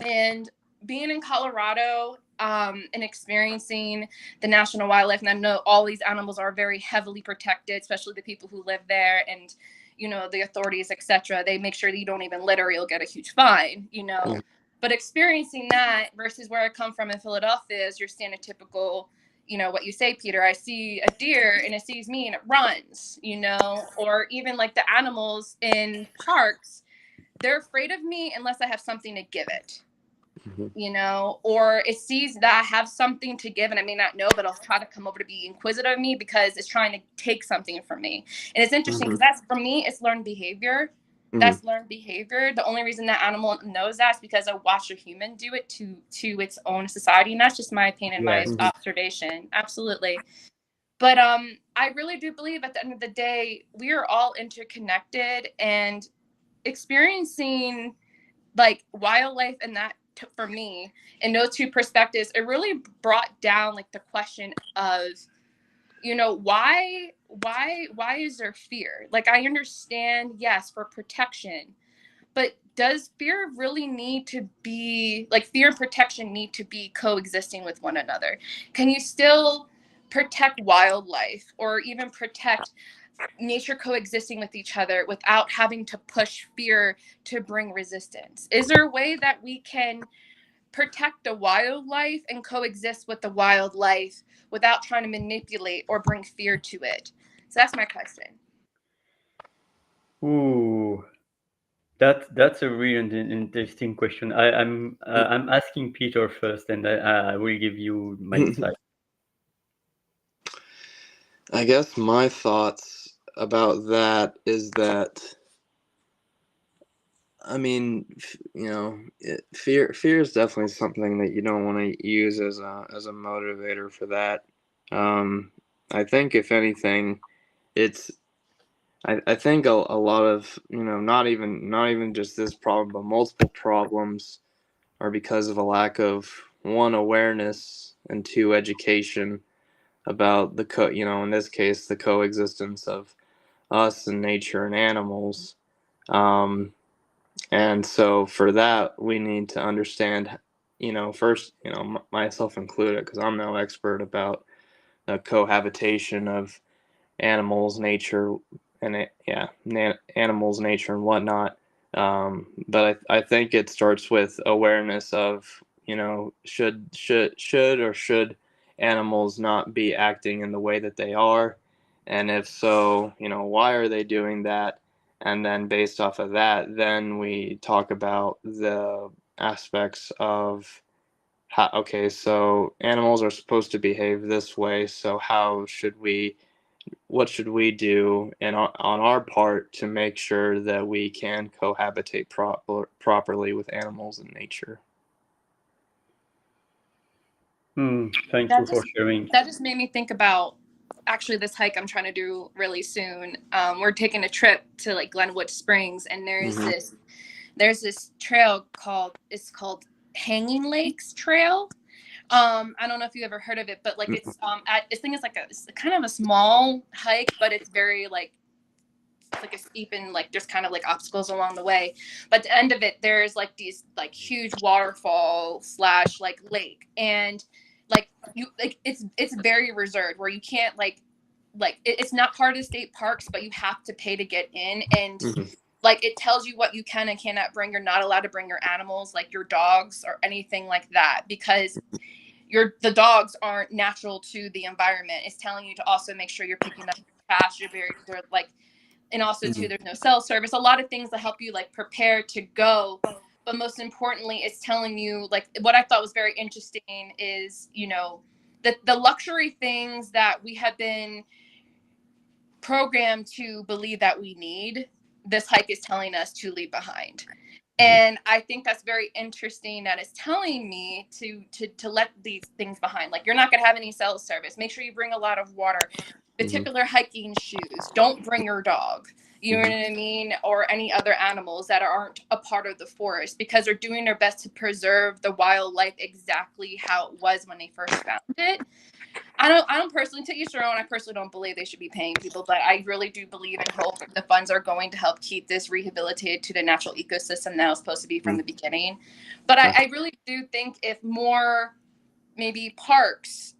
And being in Colorado, and experiencing the National Wildlife, and I know all these animals are very heavily protected, especially the people who live there, and, you know, the authorities, etc. They make sure that you don't even litter, you'll get a huge fine, you know. But experiencing that versus where I come from in Philadelphia is your stereotypical, you know, what you say, Peter, I see a deer and it sees me and it runs, you know, or even like the animals in parks, they're afraid of me unless I have something to give it. You know, or it sees that I have something to give and I may not know, but it'll try to come over to be inquisitive of me because it's trying to take something from me. And it's interesting because that's, for me, it's learned behavior. That's learned behavior. The only reason that animal knows that is because I watched a human do it to its own society. And that's just my opinion, my observation. Absolutely. But I really do believe at the end of the day, we are all interconnected, and experiencing like wildlife and that, for me, in those two perspectives, it really brought down like the question of, you know, why is there fear? Like, I understand, yes, for protection, but does fear really need to be, like, fear and protection need to be coexisting with one another? Can you still protect wildlife or even protect nature coexisting with each other without having to push fear to bring resistance? Is there a way that we can protect the wildlife and coexist with the wildlife without trying to manipulate or bring fear to it? So that's my question. Ooh, that's a really interesting question. I'm asking Peter first, and I will give you my insight. I guess my thoughts about that is that, I mean, you know, fear is definitely something that you don't want to use as a motivator for that. I think if anything, it's I think a lot of, you know, not even just this problem, but multiple problems are because of a lack of, one, awareness, and two, education about you know, in this case, the coexistence of us and nature and animals. And so for that, we need to understand, you know, first, you know, myself included, because I'm no expert about the cohabitation of animals, nature, and animals, nature, and whatnot. But I think it starts with awareness of, you know, should animals not be acting in the way that they are, and if so, you know, why are they doing that? And then based off of that, then we talk about the aspects of how, okay, so animals are supposed to behave this way, so how should we what should we do on our part to make sure that we can cohabitate properly with animals and nature? Thank That you for just sharing. that just made me think about actually this hike I'm trying to do really soon. We're taking a trip to like Glenwood Springs, and there's this trail called Hanging Lakes Trail. I don't know if you ever heard of it, but like it's this thing is like it's kind of a small hike, but it's very like it's like a steep and like there's kind of like obstacles along the way. But at the end of it, there's like these like huge waterfall / like lake, and like you like it's very reserved where you can't like it's not part of the state parks, but you have to pay to get in, and like it tells you what you can and cannot bring. You're not allowed to bring your animals, like your dogs or anything like that, because the dogs aren't natural to the environment. It's telling you to also make sure you're picking up trash. They're like, and also too, there's no cell service. A lot of things that help you like prepare to go. But most importantly, it's telling you like what I thought was very interesting is, you know, the luxury things that we have been programmed to believe that we need, this hike is telling us to leave behind. And I think that's very interesting that it's telling me to let these things behind. Like, you're not going to have any cell service. Make sure you bring a lot of water, particular hiking shoes. Don't bring your dog. You know what I mean? Or any other animals that aren't a part of the forest, because they're doing their best to preserve the wildlife exactly how it was when they first found it. I don't personally, to each their own, I personally don't believe they should be paying people, but I really do believe and hope the funds are going to help keep this rehabilitated to the natural ecosystem that was supposed to be from the beginning. But I really do think if more maybe parks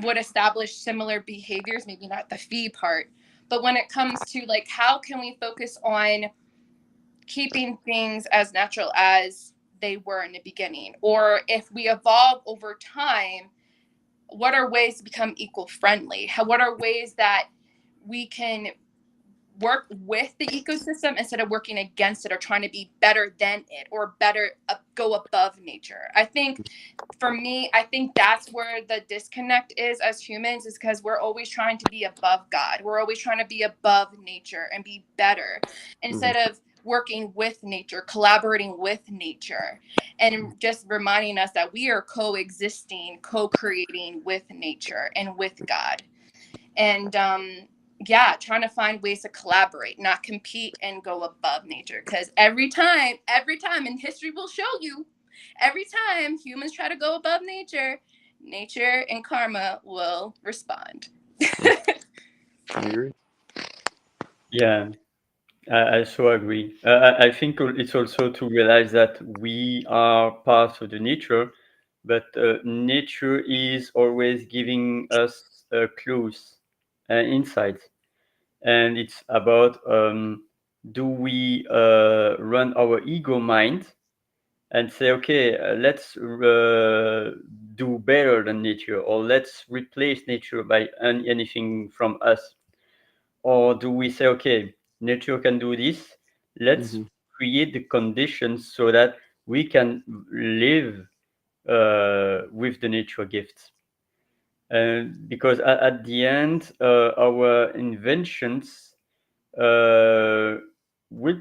would establish similar behaviors, maybe not the fee part, but when it comes to like, how can we focus on keeping things as natural as they were in the beginning? Or if we evolve over time, what are ways to become eco-friendly? What are ways that we can work with the ecosystem instead of working against it or trying to be better than it or better go above nature? I think for me, I think that's where the disconnect is as humans, is because we're always trying to be above God. We're always trying to be above nature and be better instead of working with nature, collaborating with nature, and just reminding us that we are coexisting, co-creating with nature and with God. And trying to find ways to collaborate, not compete, and go above nature. Because every time, and history will show you, every time humans try to go above nature, nature and karma will respond. I agree. Yeah, I so agree. I think it's also to realize that we are part of the nature, but nature is always giving us clues and insights. And it's about do we run our ego mind and say, okay, let's do better than nature, or let's replace nature by anything from us? Or do we say, okay, nature can do this, let's create the conditions so that we can live with the nature gifts? Because at the end, our inventions will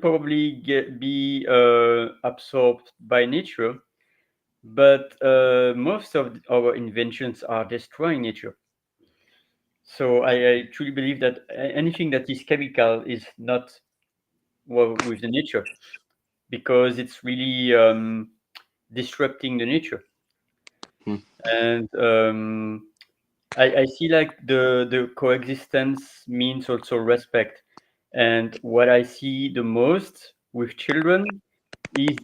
probably be absorbed by nature, but most of our inventions are destroying nature. So I truly believe that anything that is chemical is not with the nature, because it's really disrupting the nature. And I see like the coexistence means also respect. And what I see the most with children is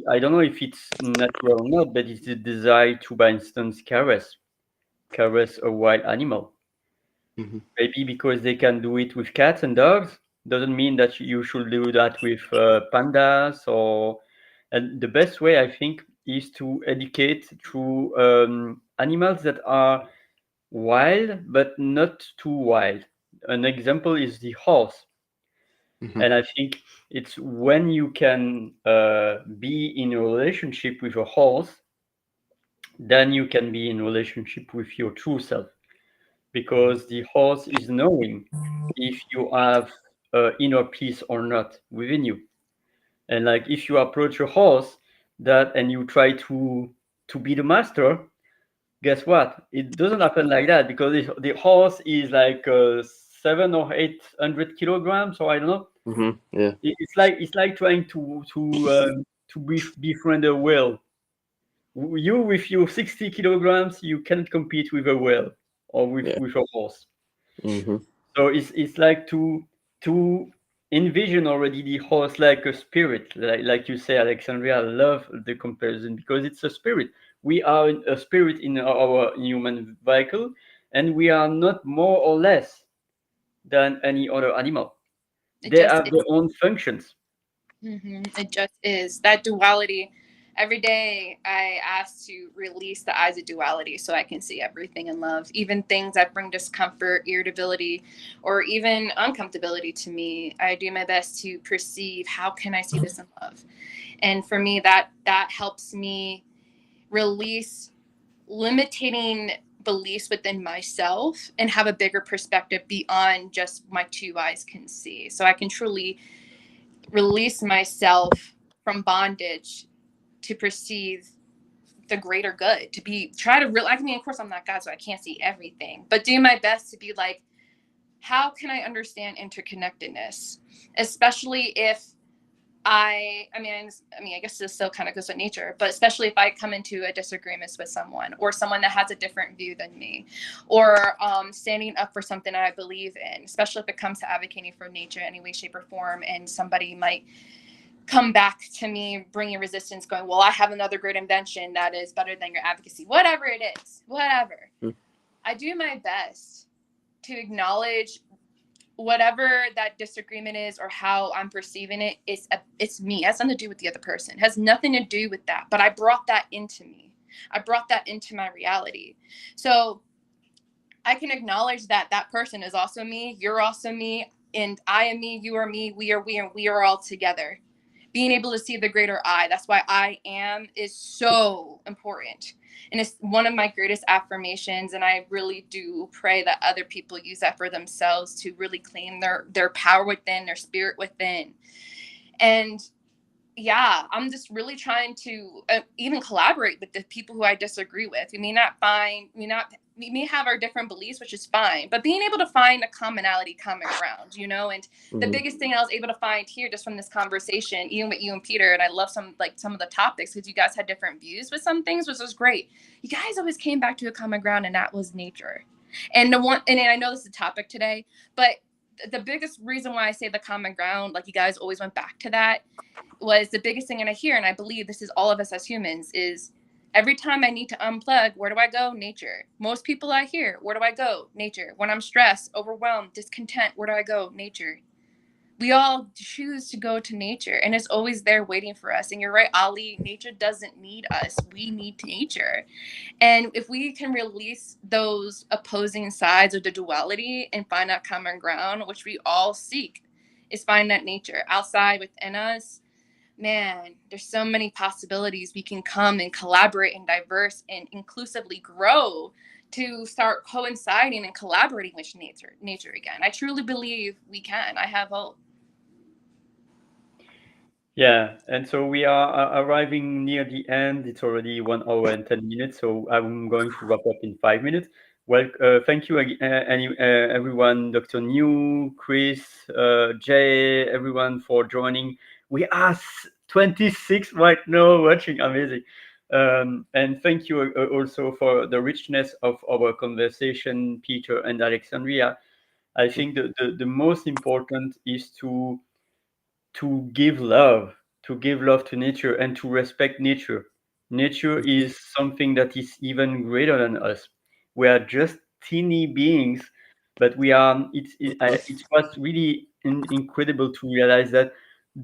I don't know if it's natural or not, but it's the desire to, by instance, caress a wild animal. Maybe because they can do it with cats and dogs, doesn't mean that you should do that with pandas. And the best way, I think, is to educate through animals that are wild but not too wild. An example is the horse. And I think it's when you can be in a relationship with a horse, then you can be in a relationship with your true self. because the horse is knowing if you have inner peace or not within you. And like if you approach a horse that and you try to be the master, guess what? It doesn't happen like that because the horse is like 700 or 800 kilograms, or I don't know. Yeah. It's like trying to befriend a whale. You with your 60 kilograms, you cannot compete with a whale or Yeah. with a horse. Mm-hmm. So it's like to envision already the horse like a spirit, like you say, Alexandria. I love the comparison because it's a spirit. We are a spirit in our human vehicle, and we are not more or less than any other animal. It They just have their own functions. It just is that duality. Every day I ask to release the eyes of duality so I can see everything in love, even things that bring discomfort, irritability, or even uncomfortability to me. I do my best to perceive how can I see this in love. And for me, that helps me release limiting beliefs within myself and have a bigger perspective beyond just my two eyes can see. So I can truly release myself from bondage to perceive the greater good, to be I mean, of course I'm not God, so I can't see everything, but do my best to be like, how can I understand interconnectedness, especially if I guess this still kind of goes with nature, but especially if I come into a disagreement with someone or someone that has a different view than me, or standing up for something I believe in, especially if it comes to advocating for nature in any way, shape, or form, and somebody might come back to me bringing resistance, going, well, I have another great invention that is better than your advocacy, whatever it is, whatever. I do my best to acknowledge whatever that disagreement is or how I'm perceiving it. It's me. It has nothing to do with the other person. It has nothing to do with that. But I brought that into me. I brought that into my reality. So I can acknowledge that that person is also me. You're also me. And I am me. You are me. We are we. And we are all together. Being able to see the greater I. That's why I am is so important. And it's one of my greatest affirmations. And I really do pray that other people use that for themselves to really claim their power within, their spirit within. And yeah, I'm just really trying to even collaborate with the people who I disagree with. We may have our different beliefs, which is fine, but being able to find a commonality, common ground, and the biggest thing I was able to find here just from this conversation, even with you and Peter, and I love some of the topics because you guys had different views with some things, which was great. You guys always came back to a common ground, and that was nature. And I know this is a topic today, but the biggest reason why I say the common ground, like you guys always went back to that, was the biggest thing. And I hear, and I believe this is all of us as humans, is every time I need to unplug, where do I go? Nature. Most people I hear, where do I go? Nature. When I'm stressed, overwhelmed, discontent, where do I go? Nature. We all choose to go to nature, and it's always there waiting for us. And you're right, Ali, nature doesn't need us. We need nature. And if we can release those opposing sides of the duality and find that common ground, which we all seek, is find that nature outside within us, man, there's so many possibilities. We can come and collaborate and diverse and inclusively grow to start coinciding and collaborating with nature again. I truly believe we can. I have hope. Yeah, and so we are arriving near the end. It's already 1 hour and 10 minutes, so I'm going to wrap up in 5 minutes. Well, thank you everyone, Dr. New, Chris, Jay, everyone for joining. We are 26 right now watching, amazing. And thank you also for the richness of our conversation, Peter and Alexandria. I think the most important is to give love to nature and to respect nature. Nature is something that is even greater than us. We are just teeny beings, but we are. It was really incredible to realize that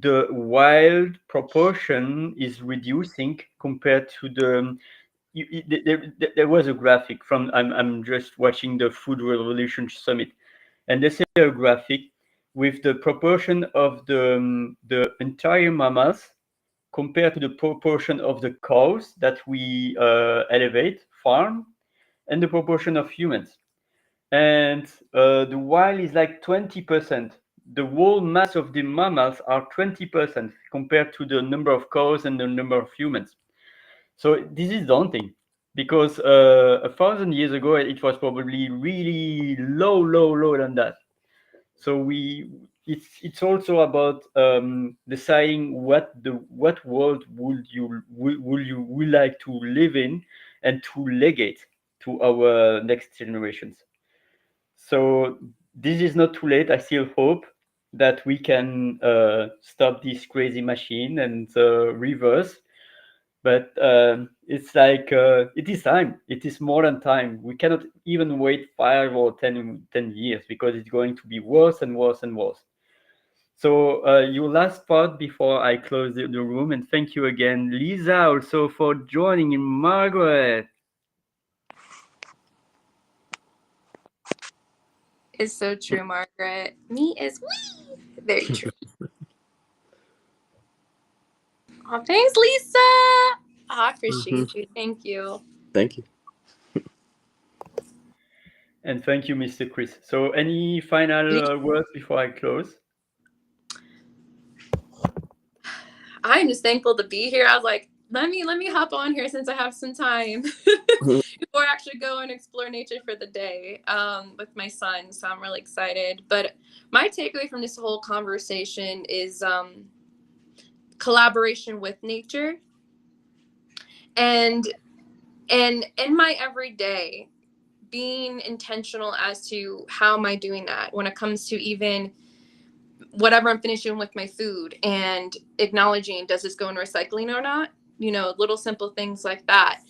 the wild proportion is reducing compared to the. There was a graphic from. I'm just watching the Food Revolution Summit, and they say a graphic with the proportion of the entire mammals compared to the proportion of the cows that we elevate, farm, and the proportion of humans. and the wild is like 20%. The whole mass of the mammals are 20% compared to the number of cows and the number of humans. So this is daunting because 1,000 years ago it was probably really low than that. So it's also about deciding what world would like to live in and to legate to our next generations. So this is not too late. I still hope that we can stop this crazy machine and reverse. But it's like it is time. It is more than time. We cannot even wait 5 or 10 years because it's going to be worse and worse and worse. So your last part before I close the room, and thank you again, Lisa, also for joining, and Margaret. It's so true, Margaret. Me is wee. Very true. Oh, thanks, Lisa. I appreciate you. Thank you. Thank you. And thank you, Mr. Chris. So any final words before I close? I'm just thankful to be here. I was like, let me hop on here since I have some time before I actually go and explore nature for the day with my son. So I'm really excited. But my takeaway from this whole conversation is collaboration with nature, and in my everyday, being intentional as to how am I doing that when it comes to even whatever I'm finishing with my food, and acknowledging, does this go in recycling or not? You know, little simple things like that.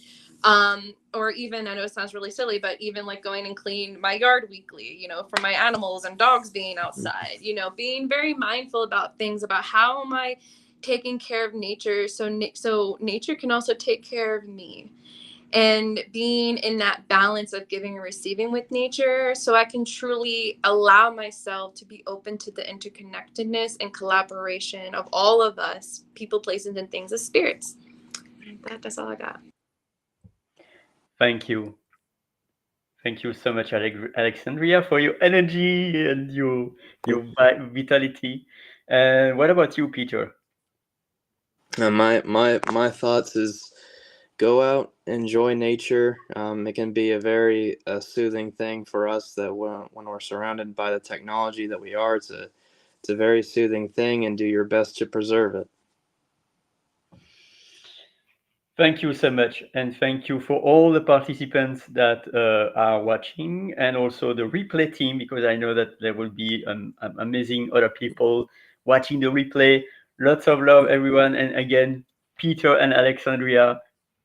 Or even, I know it sounds really silly, but even like going and clean my yard weekly, you know, for my animals and dogs being outside, you know, being very mindful about things, about how am I taking care of nature so nature can also take care of me, and being in that balance of giving and receiving with nature, so I can truly allow myself to be open to the interconnectedness and collaboration of all of us, people, places, and things as spirits. That's all I got. Thank you. Thank you so much, Alexandria, for your energy and your vitality. And what about you, Peter? My thoughts is go out, enjoy nature. It can be a very soothing thing for us that when we're surrounded by the technology that we are, it's a very soothing thing, and do your best to preserve it. Thank you so much, and thank you for all the participants that are watching, and also the replay team, because I know that there will be amazing other people watching the replay. Lots of love, everyone, and again, Peter and Alexandria,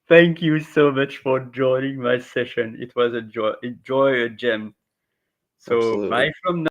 thank you so much for joining my session. It was a joy, a gem. So Absolutely. bye from now.